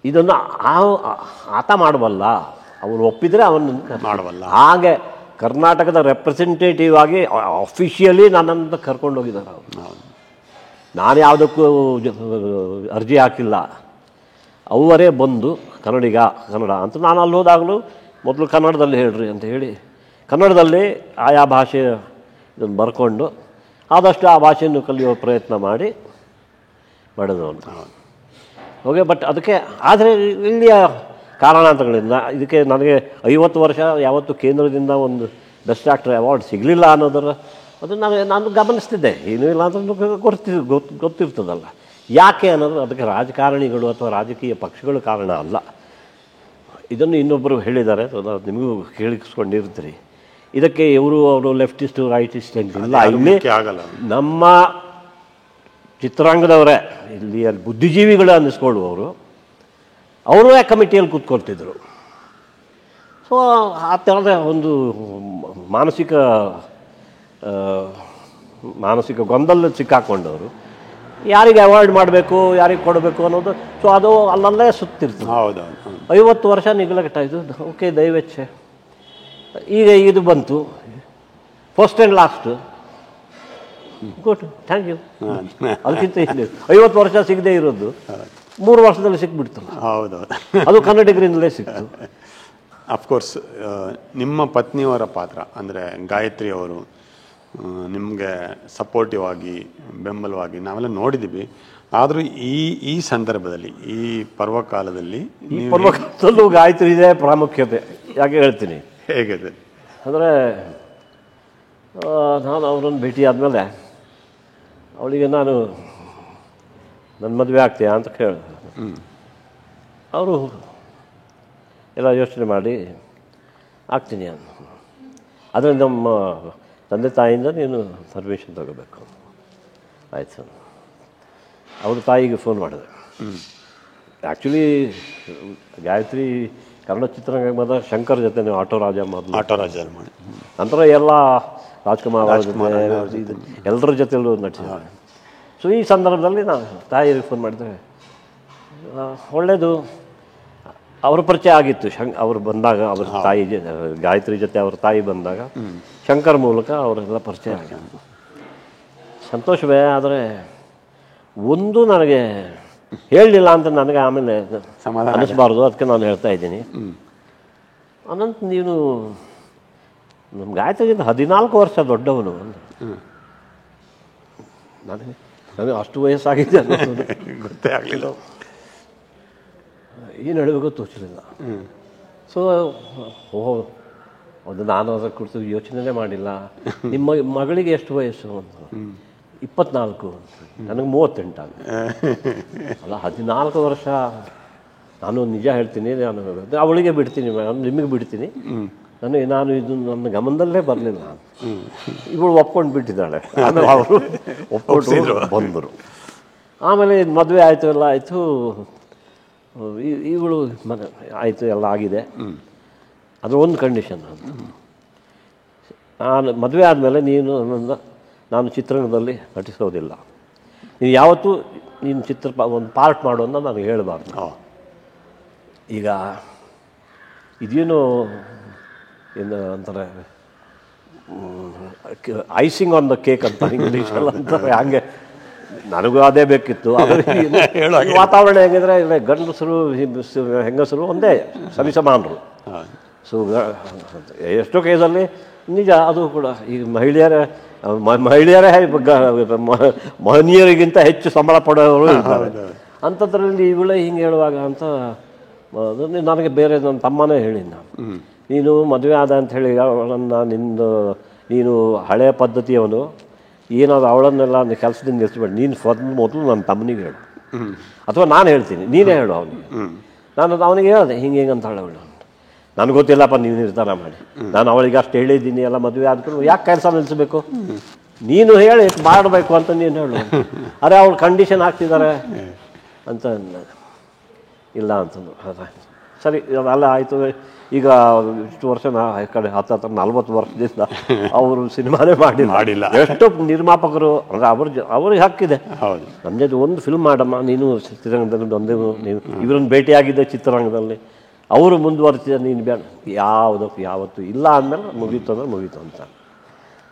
ಇದನ್ನು ಆತ ಮಾಡಬಲ್ಲ, ಅವರು ಒಪ್ಪಿದರೆ ಅವನ್ನ ಮಾಡಬಲ್ಲ. ಹಾಗೆ ಕರ್ನಾಟಕದ ರೆಪ್ರೆಸೆಂಟೇಟಿವ್ ಆಗಿ ಅಫಿಷಿಯಲಿ ನನ್ನನ್ನು ಕರ್ಕೊಂಡು ಹೋಗಿದ್ದಾರೆ ಅವರು. ನಾನು ಯಾವುದಕ್ಕೂ ಅರ್ಜಿ ಹಾಕಿಲ್ಲ, ಅವರೇ ಬಂದು ಕನ್ನಡ ಅಂತ. ನಾನು ಅಲ್ಲಿ ಹೋದಾಗಲೂ ಮೊದಲು ಕನ್ನಡದಲ್ಲಿ ಹೇಳ್ರಿ ಅಂತ ಹೇಳಿ ಕನ್ನಡದಲ್ಲಿ ಆಯಾ ಭಾಷೆ ಇದನ್ನು ಬರ್ಕೊಂಡು ಆದಷ್ಟು ಆ ಭಾಷೆಯನ್ನು ಕಲಿಯೋ ಪ್ರಯತ್ನ ಮಾಡಿದವನು. ಓಕೆ, ಬಟ್ ಅದಕ್ಕೆ ಆದರೆ ಇಲ್ಲಿಯ ಕಾರಣಾಂತರಗಳಿಂದ ಇದಕ್ಕೆ ನನಗೆ 50 ವರ್ಷ ಯಾವತ್ತು ಕೇಂದ್ರದಿಂದ ಒಂದು ಬೆಸ್ಟ್ ಆ್ಯಕ್ಟರ್ ಅವಾರ್ಡ್ ಸಿಗಲಿಲ್ಲ ಅನ್ನೋದರ ಅದು ನಾನು ಗಮನಿಸ್ತಿದ್ದೆ. ಏನೂ ಇಲ್ಲ ಅಂತ ಗೊತ್ತಿರ್ತದಲ್ಲ. ಯಾಕೆ ಅನ್ನೋದು ಅದಕ್ಕೆ ರಾಜಕಾರಣಿಗಳು ಅಥವಾ ರಾಜಕೀಯ ಪಕ್ಷಗಳು ಕಾರಣ ಅಲ್ಲ. ಇದನ್ನು ಇನ್ನೊಬ್ಬರು ಹೇಳಿದ್ದಾರೆ, ನಿಮಗೂ ಕೇಳಿಸ್ಕೊಂಡಿರ್ತೀರಿ. ಇದಕ್ಕೆ ಅವರು ಲೆಫ್ಟಿಸ್ಟು ರೈಟಿಸ್ಟ್ ಅಂತಿಲ್ಲ. ಇಲ್ಲಿ ನಮ್ಮ ಚಿತ್ರರಂಗದವರೇ, ಇಲ್ಲಿ ಅಲ್ಲಿ ಬುದ್ಧಿಜೀವಿಗಳು ಅನ್ನಿಸ್ಕೊಳ್ಳುವವರು ಅವರು ಆ ಕಮಿಟಿಯಲ್ಲಿ ಕೂತ್ಕೊಳ್ತಿದ್ರು. ಸೊ ಆ ಥರದ ಒಂದು ಮಾನಸಿಕ ಗೊಂದಲ ಸಿಕ್ಕಾಕೊಂಡವರು ಯಾರಿಗೆ ಅವಾಯ್ಡ್ ಮಾಡಬೇಕು, ಯಾರಿಗೆ ಕೊಡಬೇಕು ಅನ್ನೋದು. ಸೊ ಅದು ಅಲ್ಲಲ್ಲೇ ಸುತ್ತಿರ್ತದೆ. 50 ವರ್ಷ ನಿಗ್ಲೆಕ್ಟ್ ಆಯಿತು. ಓಕೆ, ದಯವೆಚ್ಚೆ ಈಗ ಇದು ಬಂತು, first and last, good, thank you. ಅದಕ್ಕಿಂತ 50 ವರ್ಷ ಸಿಗದೆ ಇರೋದು 3 ವರ್ಷದಲ್ಲಿ ಸಿಕ್ಬಿಡ್ತಲ್ಲ. ಹೌದೌದು. ಅದು ಕನ್ನಡಿಗರಿಂದಲೇ ಸಿಕ್ತು. ಅಫ್ಕೋರ್ಸ್ ನಿಮ್ಮ ಪತ್ನಿಯವರ ಪಾತ್ರ ಅಂದರೆ ಗಾಯತ್ರಿ ಅವರು ನಿಮಗೆ ಸಪೋರ್ಟಿವ್ ಆಗಿ ಬೆಂಬಲವಾಗಿ ನಾವೆಲ್ಲ ನೋಡಿದ್ದೀವಿ. ಆದರೂ ಈ ಸಂದರ್ಭದಲ್ಲಿ ಈ ಪರ್ವಕಾಲದಲ್ಲಿ ಈ ಪರ್ವಕಾಲದಲ್ಲೂ ಗಾಯತ್ರಿ ಇದೆ ಪ್ರಾಮುಖ್ಯತೆ. ಯಾಕೆ ಹೇಳ್ತೀನಿ, ಹೇಗಿದೆ ಅಂದರೆ ನಾನು ಅವರನ್ನು ಭೇಟಿ ಆದಮೇಲೆ ಅವಳಿಗೆ ನಾನು ನನ್ನ ಮದುವೆ ಆಗ್ತೀಯಾ ಅಂತ ಕೇಳಿದೆ. ಅವರು ಎಲ್ಲ ಯೋಚನೆ ಮಾಡಿ ಆಗ್ತೀನಿ ಅಂತ. ಆದರೆ ನಮ್ಮ ತಂದೆ ತಾಯಿಯಿಂದ ನೀನು ಪರ್ಮಿಷನ್ ತಗೋಬೇಕು. ಆಯಿತು. ಅವ್ರ ತಾಯಿಗೆ ಫೋನ್ ಮಾಡಿದೆ. ಆ್ಯಕ್ಚುಲಿ ಗಾಯತ್ರಿ ಕನ್ನಡ ಚಿತ್ರರಂಗಕ್ಕೆ ಬಂದಾಗ ಶಂಕರ್ ಜೊತೆ ನೀವು ಆಟೋ ರಾಜ ಮಾಡಿ ನಂತರ ಎಲ್ಲ ರಾಜ್ಕುಮಾರ್ ಎಲ್ಲರ ಜೊತೆಲೂ ನಟಿಸಿದ್ದಾರೆ. ಸೊ ಈ ಸಂದರ್ಭದಲ್ಲಿ ನಾನು ತಾಯಿಗೆ ಫೋನ್ ಮಾಡಿದೆ. ಒಳ್ಳೆಯದು, ಅವ್ರ ಪರಿಚಯ ಆಗಿತ್ತು. ಅವರು ಬಂದಾಗ ಅವ್ರ ತಾಯಿ ಗಾಯತ್ರಿ ಜೊತೆ ಅವ್ರ ತಾಯಿ ಬಂದಾಗ ಶಂಕರ್ ಮೂಲಕ ಅವರೆಲ್ಲ ಪರಿಚಯ ಆಗಿತ್ತು. ಸಂತೋಷವೇ. ಆದರೆ ಒಂದು ನನಗೆ ಹೇಳಲಿಲ್ಲ ಅಂತ ನನಗೆ ಆಮೇಲೆ ಅನ್ನಿಸ್ಬಾರ್ದು, ಅದಕ್ಕೆ ನಾನು ಹೇಳ್ತಾ ಇದ್ದೀನಿ. ಅನಂತ ನೀನು ನಮ್ಮ ಗಾಯತ್ರಿಗಿಂತ 14 ವರ್ಷ ದೊಡ್ಡವನು. ನನಗೆ ಅಷ್ಟು ವಯಸ್ಸಾಗಿದೆ ಗೊತ್ತೇ ಆಗಲಿಲ್ಲ, ಏನು ಹೇಳಬೇಕು ತೋಚಲಿಲ್ಲ. ಸೊ ಅದು ನಾನು ಅದರ ಕುರಿತು ಯೋಚನೆ ಮಾಡಿಲ್ಲ. ನಿಮ್ಮ ಮಗಳಿಗೆ ಎಷ್ಟು ವಯಸ್ಸು ಅಂತ. 24. ನನಗೆ 38 ಆಗ ಅಲ್ಲ, 14 ವರ್ಷ. ನಾನು ನಿಜ ಹೇಳ್ತೀನಿ, ನಾನು ಅವಳಿಗೆ ಬಿಡ್ತೀನಿ, ನಿಮಗೆ ಬಿಡ್ತೀನಿ. ನಾನು ಇದು ನನ್ನ ಗಮನದಲ್ಲೇ ಬರಲಿಲ್ಲ. ಇವಳು ಒಪ್ಕೊಂಡು ಬಿಟ್ಟಿದ್ದಾಳೆ. ಆಮೇಲೆ ಅವರು ಒಪ್ಕೊಂಡು ಬಂದರು. ಆಮೇಲೆ ಮದುವೆ ಆಯಿತು, ಎಲ್ಲ ಆಯಿತು. ಇವಳು ಆಯಿತು, ಎಲ್ಲ ಆಗಿದೆ. ಅದು ಒಂದು ಕಂಡೀಷನ್. ನಾನು ಮದುವೆ ಆದಮೇಲೆ ನಾನು ಚಿತ್ರರಂಗದಲ್ಲಿ ನಟಿಸೋದಿಲ್ಲ. ನೀನು ಯಾವತ್ತೂ ನೀನು ಒಂದು ಪಾರ್ಟ್ ಮಾಡು ಅಂತ ನನಗೆ ಹೇಳಬಾರ್ದು. ಈಗ ಇದೇನು ಏನು ಅಂತಾರೆ, ಐಸಿಂಗ್ ಆನ್ ದ ಕೇಕ್ ಅಂತ ಇಂಗ್ಲೀಷಲ್ಲಿ ಅಂತಾರೆ. ಹಾಗೆ ನನಗೂ ಅದೇ ಬೇಕಿತ್ತು. ವಾತಾವರಣ ಹೆಂಗಿದ್ರೆ ಇಲ್ಲ, ಗಂಡಸರು ಹೆಂಗಸರು ಒಂದೇ ಸರಿಸಮಾನರು. ಸೊ ಎಷ್ಟೋ ಕೇಸಲ್ಲಿ ನಿಜ ಅದು ಕೂಡ. ಈಗ ಮಹಿಳೆಯರೇ ಮಹನೀಯರಿಗಿಂತ ಹೆಚ್ಚು ಸಂಬಳ ಪಡೆಯೋರು ಇರ್ತಾರೆ. ಅಂಥದ್ರಲ್ಲಿ ಇವಳೇ ಹಿಂಗೆ ಹೇಳುವಾಗ ಅಂತ ನನಗೆ ಬೇರೆ ನನ್ನ ತಮ್ಮನೇ ಹೇಳಿ, ನೀನು ಮದುವೆ ಆದ ಅಂತ ಹೇಳಿ ಅವಳನ್ನು ನೀನು ಹಳೆಯ ಪದ್ಧತಿಯವನು, ಏನಾದ್ರು ಅವಳನ್ನೆಲ್ಲ ಕೆಲಸದಿಂದ ನಿಲ್ಲಿಸ್ಬೇಡ. ನೀನು ಮೊದಲು ನನ್ನ ತಮ್ಮನಿಗೆ ಹೇಳು, ಅಥವಾ ನಾನು ಹೇಳ್ತೀನಿ, ನೀನೇ ಹೇಳು ಅವನಿಗೆ. ನಾನು ಅವನಿಗೆ ಹೇಳಿದೆ ಹಿಂಗೆ ಅಂತ ಹೇಳವಳು. ನನಗೆ ಗೊತ್ತಿಲ್ಲಪ್ಪ, ನೀವು ನಿರ್ಧಾರ ಮಾಡಿ. ನಾನು ಅವಳಿಗೆ ಅಷ್ಟು ಹೇಳಿದ್ದೀನಿ, ಎಲ್ಲ ಮದುವೆ ಆದ್ಕೊಂಡು ಯಾಕೆ ಕೆಲಸ ನಿಲ್ಲಿಸಬೇಕು, ನೀನು ಹೇಳಿ ಮಾಡಬೇಕು ಅಂತ ನೀನು ಹೇಳು. ಅರೆ ಅವಳು ಕಂಡೀಷನ್ ಹಾಕ್ತಿದ್ದಾರೆ ಅಂತ ಇಲ್ಲ ಅಂತಂದು. ಸರಿ, ಅದೆಲ್ಲ ಆಯಿತು. ಈಗ ಇಷ್ಟು ವರ್ಷ ಕಡೆ 40 ವರ್ಷದಿಂದ ಅವರು ಸಿನಿಮಾನೇ ಮಾಡಿಲ್ಲ. ಎಷ್ಟೋ ನಿರ್ಮಾಪಕರು ಅಂದರೆ ಅವ್ರಿಗೆ ಹಕ್ಕಿದೆ. ನಮ್ಮ ಜೊತೆ ಒಂದು ಫಿಲ್ಮ್ ಮಾಡಮ್ಮ ನೀನು ಚಿತ್ರರಂಗದಲ್ಲಿ ನೀವು ಇವರನ್ನು ಭೇಟಿಯಾಗಿದ್ದೆ ಚಿತ್ರರಂಗದಲ್ಲಿ, ಅವರು ಮುಂದುವರಿಸಿದ, ನೀನು ಬೇಡ ಯಾವತ್ತೂ ಇಲ್ಲ ಅಂದಮೇಲೆ ಮುಗೀತು ಅಂತ.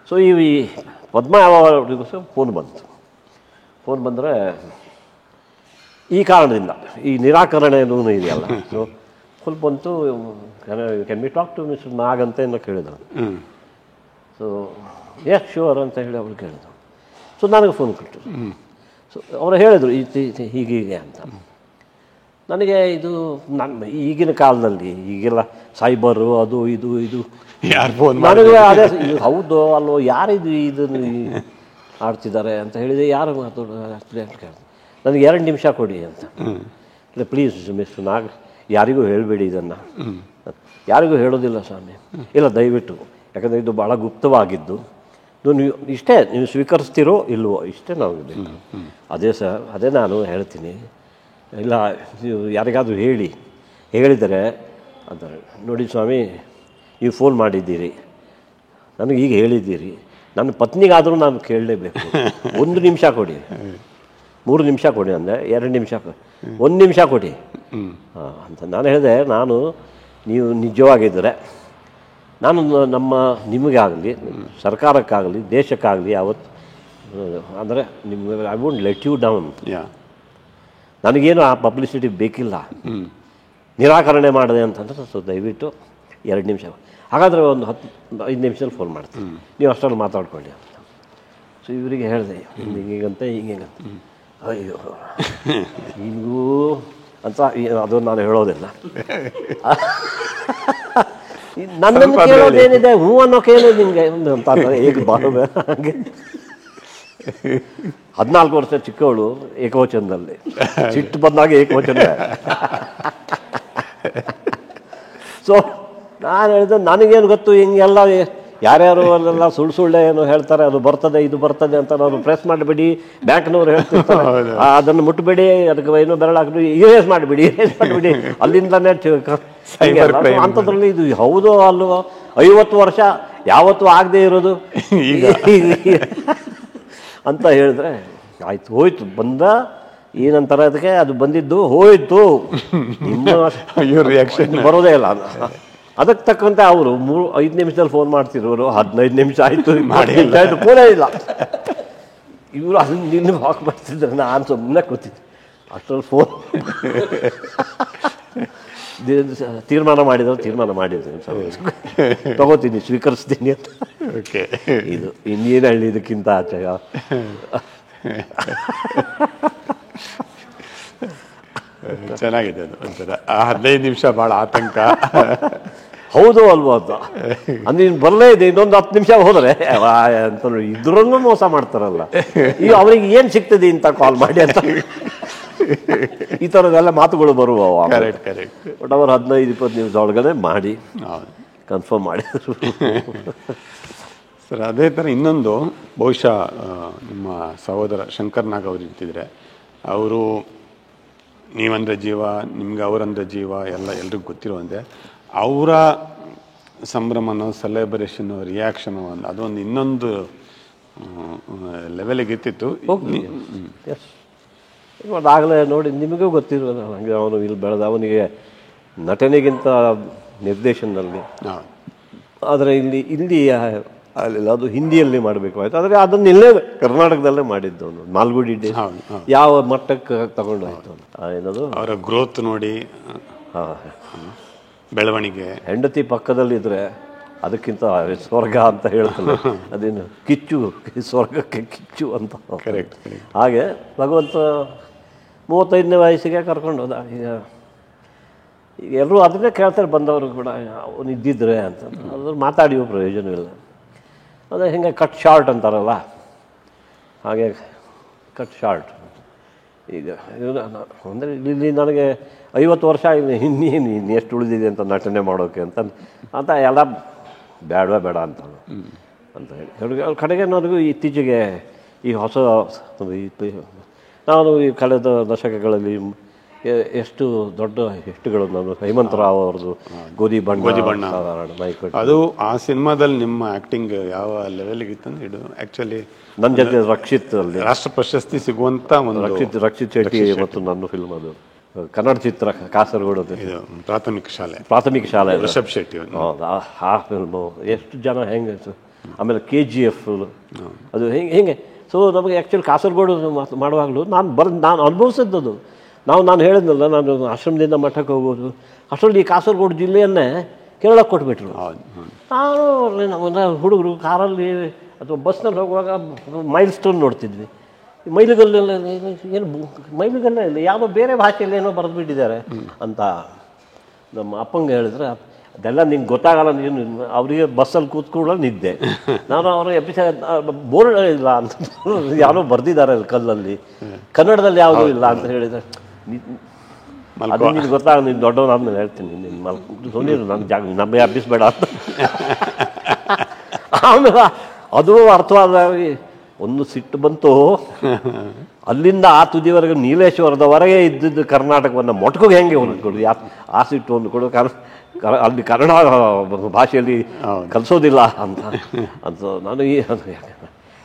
ಸೊ ಈ ಪದ್ಮಾವತಿಗೂ ಸಹ ಫೋನ್ ಬಂದರೆ ಈ ಕಾರಣದಿಂದ ಈ ನಿರಾಕರಣೆಯೂ ಇದೆಯಲ್ಲ. ಸೊ ಫುಲ್ ಬಂತು, can we talk to mister Nag ಅಂತ ಏನೋ ಕೇಳಿದ್ರು. ಸೊ ಎಸ್ ಶ್ಯೂರ್ ಅಂತ ಹೇಳಿ ಅವ್ರು ಕೇಳಿದ್ರು. ಸೊ ನನಗೆ ಫೋನ್ ಕೊಟ್ಟರು. ಸೊ ಅವರು ಹೇಳಿದರು ಹೀಗೆ ಅಂತ. ನನಗೆ ಇದು ಈಗಿನ ಕಾಲದಲ್ಲಿ ಈಗೆಲ್ಲ ಸೈಬರು ಅದು ಇದು ನನಗೆ ಅದೇ ಇದು ಹೌದು ಅಲ್ವೋ, ಯಾರಿದು ಇದನ್ನು ಆಡ್ತಿದ್ದಾರೆ ಅಂತ ಹೇಳಿದೆ. ಯಾರು ಮಾತಾಡೋದು ಅಂತ ಕೇಳಿದೆ. ನನಗೆ 2 ನಿಮಿಷ ಕೊಡಿ ಅಂತ. ಇಲ್ಲ ಪ್ಲೀಸ್ ಮಿಸ್ಟರ್ ನಾಗ್, ಯಾರಿಗೂ ಹೇಳಬೇಡಿ ಇದನ್ನು. ಯಾರಿಗೂ ಹೇಳೋದಿಲ್ಲ ಸ್ವಾಮಿ. ಇಲ್ಲ ದಯವಿಟ್ಟು, ಯಾಕಂದರೆ ಇದು ಭಾಳ ಗುಪ್ತವಾಗಿದ್ದು, ನೀವು ಇಷ್ಟೇ ನೀವು ಸ್ವೀಕರಿಸ್ತೀರೋ ಇಲ್ವೋ ಇಷ್ಟೇ ನಾವು ಬೇಕು. ಅದೇ ಸರ್, ಅದೇ ನಾನು ಹೇಳ್ತೀನಿ. ಇಲ್ಲ ನೀವು ಯಾರಿಗಾದರೂ ಹೇಳಿದರೆ ಅಂತಾರೆ, ನೋಡಿ ಸ್ವಾಮಿ ನೀವು ಫೋನ್ ಮಾಡಿದ್ದೀರಿ, ನನಗೆ ಈಗ ಹೇಳಿದ್ದೀರಿ, ನನ್ನ ಪತ್ನಿಗಾದರೂ ನಾನು ಕೇಳಲೇಬೇಕು. 1 ನಿಮಿಷ ಕೊಡಿ, 3 ನಿಮಿಷ ಕೊಡಿ ಅಂದರೆ 2 ನಿಮಿಷ 1 ನಿಮಿಷ ಕೊಡಿ ಅಂತ ನಾನು ಹೇಳಿದೆ. ನೀವು ನಿಜವಾಗಿದ್ದರೆ ನಾನು ನಿಮಗಾಗಲಿ ಸರ್ಕಾರಕ್ಕಾಗಲಿ ದೇಶಕ್ಕಾಗಲಿ ಯಾವತ್ತು ಅಂದರೆ ನಿಮಗೆ I won't let you down. ನನಗೇನು ಆ ಪಬ್ಲಿಸಿಟಿ ಬೇಕಿಲ್ಲ, ನಿರಾಕರಣೆ ಮಾಡಿದೆ ಅಂತಂದ್ರೆ ಸೊ ದಯವಿಟ್ಟು 2 ನಿಮಿಷ, ಹಾಗಾದರೆ ಒಂದು 5 ನಿಮಿಷದಲ್ಲಿ ಫೋನ್ ಮಾಡ್ತೀನಿ, ನೀವು ಅಷ್ಟರಲ್ಲಿ ಮಾತಾಡ್ಕೊಳ್ಳಿ ಅಂತ. ಸೊ ಇವರಿಗೆ ಹೇಳಿದೆ ಹಿಂಗಂತೆ ಹಿಂಗಂತೆ, ಅಯ್ಯೋ ಹಿಂಗೂ ಅಂತ ಅದು ನಾನು ಹೇಳೋದಿಲ್ಲ. ನನ್ನನ್ನು ಕೇಳೋದೇನಿದೆ, ಹ್ಞೂ ಅನ್ನೋಕೇನು ನಿಮಗೆ ಅಂತ ಹೇಗೆ ಬಾಳ ಹಾಗೆ. 14 ವರ್ಷ ಚಿಕ್ಕವಳು ಏಕವಚನದಲ್ಲಿ, ಸಿಟ್ಟು ಬಂದಾಗ ಏಕವಚನ. ಸೊ ನಾನು ಹೇಳಿದೆ ನನಗೇನು ಗೊತ್ತು, ಹಿಂಗೆಲ್ಲ ಯಾರ್ಯಾರು ಅಲ್ಲೆಲ್ಲ ಸುಳ್ಳೆ ಏನು ಹೇಳ್ತಾರೆ, ಅದು ಬರ್ತದೆ ಇದು ಬರ್ತದೆ ಅಂತ ನಾವು ಪ್ರೆಸ್ ಮಾಡಿಬಿಡಿ, ಬ್ಯಾಂಕ್ನವ್ರು ಹೇಳ್ತಿರ್ತಾರೆ ಅದನ್ನು ಮುಟ್ಟಬೇಡಿ, ಅದಕ್ಕೆ ಏನೋ ಬೆರಳಾಕ್ಬಿಡಿ, ಇರೇಸ್ ಮಾಡಿಬಿಡಿ ಅಲ್ಲಿಂದನೇ ಅಂಥದ್ರಲ್ಲಿ ಇದು ಹೌದು ಅಲ್ವೋ, 50 ವರ್ಷ ಯಾವತ್ತೂ ಆಗದೆ ಇರೋದು ಅಂತ ಹೇಳಿದ್ರೆ ಆಯ್ತು ಹೋಯ್ತು, ಬಂದ ಏನಂತಾರೆ ಅದಕ್ಕೆ, ಅದು ಬಂದಿದ್ದು ಹೋಯ್ತು, ನಿಮ್ಮ ರಿಯಾಕ್ಷನ್ ಬರೋದೇ ಇಲ್ಲ. ಅದಕ್ಕೆ ತಕ್ಕಂತೆ ಅವರು 5 ನಿಮಿಷದಲ್ಲಿ ಫೋನ್ ಮಾಡ್ತಿರೋರು 15 ನಿಮಿಷ ಆಯಿತು ಆಯಿತು ಫೋನೇ ಇಲ್ಲ. ಇವರು ಅದನ್ನ ನಿನ್ನ ವಾಕ್ ಮಾಡ್ತಿದ್ರೆ ನಾನು ಸುಮ್ಮನೆ ಕೂತಿದ್ದೆ. ಅಷ್ಟರಲ್ಲಿ ಫೋನ್ ತೀರ್ಮಾನ ಮಾಡಿದ್ರು ತಗೋತೀನಿ, ಸ್ವೀಕರಿಸ್ತೀನಿ ಅಂತ. ಓಕೆ, ಇದು ಇನ್ನೇನು ಹೇಳಿ ಇದಕ್ಕಿಂತ ಆಚೆ. ಚೆನ್ನಾಗಿದೆ ಅದು ಒಂಥರ. ಆ 15 ನಿಮಿಷ ಭಾಳ ಆತಂಕ. ಹೌದು ಅಲ್ವೋ ಅಂತ ಅಂದ್ರೆ ನೀನು ಬರಲೇ ಇದೆ, ಇನ್ನೊಂದು 10 ನಿಮಿಷ ಹೋದರೆ ಅಂತ ಇದ್ರಲ್ಲೂ ಮೋಸ ಮಾಡ್ತಾರಲ್ಲ, ಈಗ ಅವ್ರಿಗೆ ಏನು ಸಿಗ್ತದೆ ಇಂಥ ಕಾಲ್ ಮಾಡಿ ಅಂತ ಈ ಥರದ್ದೆಲ್ಲ ಮಾತುಗಳು ಬರುವ. ಬಟ್ ಅವರು 15-20 ನಿಮಿಷ ಒಳಗಡೆ ಮಾಡಿ ಕನ್ಫರ್ಮ್ ಮಾಡಿದರು. ಸರ್ ಅದೇ ಥರ ಇನ್ನೊಂದು, ಬಹುಶಃ ನಿಮ್ಮ ಸಹೋದರ ಶಂಕರ್ ನಾಗ್ ಅವರು ಇರ್ತಿದ್ರೆ, ಅವರು ನೀವಂದ್ರೆ ಜೀವ, ನಿಮ್ಗೆ ಅವರಂದ್ರೆ ಜೀವ ಎಲ್ಲ ಎಲ್ರಿಗೂ ಗೊತ್ತಿರುವಂತೆ, ಅವರ ಸಂಭ್ರಮನೋ ಸೆಲೆಬ್ರೇಷನು ರಿಯಾಕ್ಷನು ಅದೊಂದು ಇನ್ನೊಂದು ಲೆವೆಲಿಗೆ ಇರ್ತಿತ್ತು. ಅದಾಗಲೇ ನೋಡಿ ನಿಮಗೂ ಗೊತ್ತಿರೋದು, ಹಾಗೆ ಅವನು ಇಲ್ಲಿ ಬೆಳೆದ, ಅವನಿಗೆ ನಟನೆಗಿಂತ ನಿರ್ದೇಶನದಲ್ಲಿ, ಆದರೆ ಇಲ್ಲಿ ಅಲ್ಲಿಲ್ಲ, ಅದು ಹಿಂದಿಯಲ್ಲಿ ಮಾಡಬೇಕು ಆಯ್ತು. ಆದರೆ ಅದನ್ನು ಇಲ್ಲೇ ಕರ್ನಾಟಕದಲ್ಲೇ ಮಾಡಿದ್ದು ಅವನು, ಮಾಲ್ಗುಡಿ ಡೇಸ್ ಯಾವ ಮಟ್ಟಕ್ಕೆ ತಗೊಂಡಾಯ್ತು ಏನದು ಅವರ ಗ್ರೋತ್ ನೋಡಿ, ಬೆಳವಣಿಗೆ. ಹೆಂಡತಿ ಪಕ್ಕದಲ್ಲಿದ್ದರೆ ಅದಕ್ಕಿಂತ ಸ್ವರ್ಗ ಅಂತ ಹೇಳ್ತಾರೆ, ಅದೇನು ಕಿಚ್ಚು, ಸ್ವರ್ಗಕ್ಕೆ ಕಿಚ್ಚು ಅಂತ. ಕರೆಕ್ಟ್. ಹಾಗೆ ಭಗವಂತ 35ನೇ ವಯಸ್ಸಿಗೆ ಕರ್ಕೊಂಡು ಹೋದ. ಈಗ ಎಲ್ಲರೂ ಅದನ್ನೇ ಕೇಳ್ತಾರೆ ಬಂದವರು ಕೂಡ, ಅವನು ಇದ್ದಿದ್ರೆ ಅಂತ. ಅದ್ರ ಮಾತಾಡಿಯೋ ಪ್ರಯೋಜನವಿಲ್ಲ. ಅದೇ ಹಿಂಗೆ ಕಟ್ ಶಾರ್ಟ್ ಅಂತಾರಲ್ಲ, ಹಾಗೆ ಕಟ್ ಶಾರ್ಟ್. ಈಗ ಅಂದರೆ ಇಲ್ಲಿ ನನಗೆ 50 ವರ್ಷ ಇನ್ನೇನು ಎಷ್ಟು ಉಳಿದಿದೆ ಅಂತ ನಟನೆ ಮಾಡೋಕ್ಕೆ ಅಂತ ಎಲ್ಲ ಬೇಡ ಅಂತ ಹೇಳಿ ಕಡೆಗೆ ನನಗೂ ಇತ್ತೀಚೆಗೆ ಈ ಹೊಸ ನಾನು ಈ ಕಳೆದ ದಶಕಗಳಲ್ಲಿ ಎಷ್ಟು ದೊಡ್ಡ ಹಿಟ್ಗಳು ನಾನು ಹೇಮಂತರಾವ್ ಅವ್ರದ್ದು ಗೋಧಿ ಬಣ್ಣ ಅದು ಆ ಸಿನಿಮಾದಲ್ಲಿ ನಿಮ್ಮ ಆಕ್ಟಿಂಗ್ ಯಾವ ಲೆವೆಲ್ಗೆ ಇತ್ತಂದ್ರೆ ಇದು ಆಕ್ಚುಲಿ ನನ್ನ ಜೊತೆ ರಕ್ಷಿತ್ ಅಲ್ಲಿ ರಾಷ್ಟ್ರ ಪ್ರಶಸ್ತಿ ಸಿಗುವಂತ ಒಂದು ರಕ್ಷಿತ್ ಶೆಟ್ಟಿ ಮತ್ತು ನನ್ನ ಫಿಲ್ಮ್, ಅದು ಕನ್ನಡ ಚಿತ್ರ, ಕಾಸರಗೋಡು ಪ್ರಾಥಮಿಕ ಶಾಲೆ ರಿಷಬ್ ಶೆಟ್ಟಿ. ಹೌದು, ಆ ಫಿಲ್ಮು ಎಷ್ಟು ಜನ ಹೆಂಗೆ. ಆಮೇಲೆ KGF ಅದು ಹೆಂಗೆ. ಸೊ ನಮಗೆ ಆ್ಯಕ್ಚುಲಿ ಕಾಸರಗೋಡು ಮಾಡುವಾಗಲೂ ನಾನು ಅನುಭವಿಸಿದ್ದದು. ನಾನು ಹೇಳಿದ್ನಲ್ಲ, ನಾನು ಆಶ್ರಮದಿಂದ ಮಠಕ್ಕೆ ಹೋಗೋದು, ಅಷ್ಟರಲ್ಲಿ ಈ ಕಾಸರಗೋಡು ಜಿಲ್ಲೆಯನ್ನೇ ಕೇರಳಕ್ಕೆ ಕೊಟ್ಬಿಟ್ರು. ನಾನು ಹುಡುಗರು ಕಾರಲ್ಲಿ ಅಥವಾ ಬಸ್ನಲ್ಲಿ ಹೋಗುವಾಗ ಮೈಲ್ ಸ್ಟೋನ್ ನೋಡ್ತಿದ್ವಿ. ಮೈಲುಗಲ್ಲೆಲ್ಲ ಏನು ಮೈಲುಗಲ್ಲ ಇಲ್ಲ, ಯಾವುದೋ ಬೇರೆ ಭಾಷೆಯಲ್ಲಿ ಏನೋ ಬರೆದುಬಿಟ್ಟಿದ್ದಾರೆ ಅಂತ ನಮ್ಮ ಅಪ್ಪಂಗೆ ಹೇಳಿದ್ರೆ, ಅದೆಲ್ಲ ನಿಂಗೆ ಗೊತ್ತಾಗಲ್ಲ, ನೀನು ಅವರಿಗೆ ಬಸ್ಸಲ್ಲಿ ಕೂತ್ಕೊಳ್ಳೋ ನಿದ್ದೆ. ನಾನು ಅವರ ಬೋರ್ಡ್ ಇಲ್ಲ ಅಂತ ಯಾರೋ ಬರೆದಿದ್ದಾರೆ ಅಲ್ಲಿ ಕಲ್ಲಲ್ಲಿ, ಕನ್ನಡದಲ್ಲಿ ಯಾವುದೂ ಇಲ್ಲ ಅಂತ ಹೇಳಿದರೆ, ಅದು ನಿನ್ಗೆ ಗೊತ್ತಾಗ, ನೀನು ದೊಡ್ಡವನಾದ್ಮೇಲೆ ಹೇಳ್ತೀನಿ, ನೀನು ಸುಮ್ಮನೆ ನನ್ನ ನಮಗೆ ಹಬ್ಬಿಸ್ಬೇಡ ಅಂತ. ಆಮೇಲೆ ಅದು ಅರ್ಥವಾದ ಒಂದು ಸಿಟ್ಟು ಬಂತು. ಅಲ್ಲಿಂದ ಆ ತುದಿವರೆಗೆ ನೀಲೇಶ್ವರದವರೆಗೆ ಇದ್ದಿದ್ದು ಕರ್ನಾಟಕವನ್ನು ಮೊಟಕಿಗೆ ಹೆಂಗೆ ಹೊಂದ್ಕೊಡು, ಆ ಸಿಟ್ಟು ಹೊಂದ್ಕೊಡು, ಅಲ್ಲಿ ಕನ್ನಡ ಭಾಷೆಯಲ್ಲಿ ಕಲಿಸೋದಿಲ್ಲ ಅಂತ ನಾನು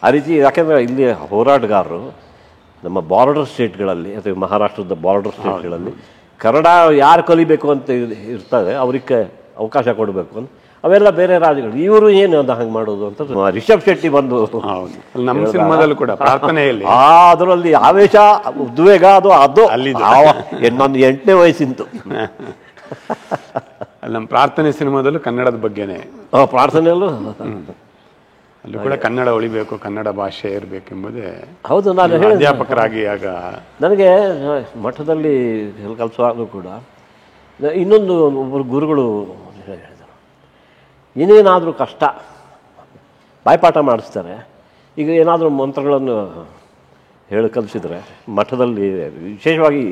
ಆ ರೀತಿ. ಯಾಕೆಂದರೆ ಇಲ್ಲಿ ಹೋರಾಟಗಾರರು ನಮ್ಮ ಬಾರ್ಡರ್ ಸ್ಟೇಟ್ಗಳಲ್ಲಿ ಅಥವಾ ಮಹಾರಾಷ್ಟ್ರದ ಬಾರ್ಡರ್ ಸ್ಟೇಟ್ಗಳಲ್ಲಿ ಕನ್ನಡ ಯಾರು ಕಲಿಬೇಕು ಅಂತ ಇರ್ತಾರೆ, ಅವ್ರಿಗೆ ಅವಕಾಶ ಕೊಡಬೇಕು ಅಂತ ಅವೆಲ್ಲ ಬೇರೆ ರಾಜ್ಯಗಳು. ಇವರು ಏನು ಅಂತ ಹಂಗೆ ಮಾಡೋದು ಅಂತ ರಿಷಬ್ ಶೆಟ್ಟಿ ಬಂದು ಹೌದು, ನಮ್ಮ ಸಿನಿಮಾದಲ್ಲೂ ಕೂಡ ಪ್ರಾರ್ಥನೆಯಲ್ಲಿ ಅದರಲ್ಲಿ ಆವೇಶ ಉದ್ವೇಗ ಅದು ಅಲ್ಲಿದು. ನನ್ನ 8ನೇ ವಯಸ್ಸಿಂತು. ನಮ್ಮ ಪ್ರಾರ್ಥನೆ ಸಿನಿಮಾದಲ್ಲೂ ಕನ್ನಡದ ಬಗ್ಗೆನೇ, ಪ್ರಾರ್ಥನೆಯಲ್ಲೂ ಅಲ್ಲೂ ಕೂಡ ಕನ್ನಡ ಉಳಿಬೇಕು, ಕನ್ನಡ ಭಾಷೆ ಇರಬೇಕೆಂಬುದೇ. ಹೌದು, ನಾನು ಅಧ್ಯಾಪಕರಾಗಿ ಆಗ ನನಗೆ ಮಠದಲ್ಲಿ ಕಲಿಸುವಾಗಲೂ ಕೂಡ ಇನ್ನೊಂದು ಒಬ್ಬರು ಗುರುಗಳು ಹೇಳಿದರು, ಏನೇನಾದರೂ ಕಷ್ಟ ಬಾಯ್ಪಾಠ ಮಾಡಿಸ್ತಾರೆ. ಈಗ ಏನಾದರೂ ಮಂತ್ರಗಳನ್ನು ಹೇಳಿ ಕಲಿಸಿದ್ರೆ ಮಠದಲ್ಲಿ ವಿಶೇಷವಾಗಿ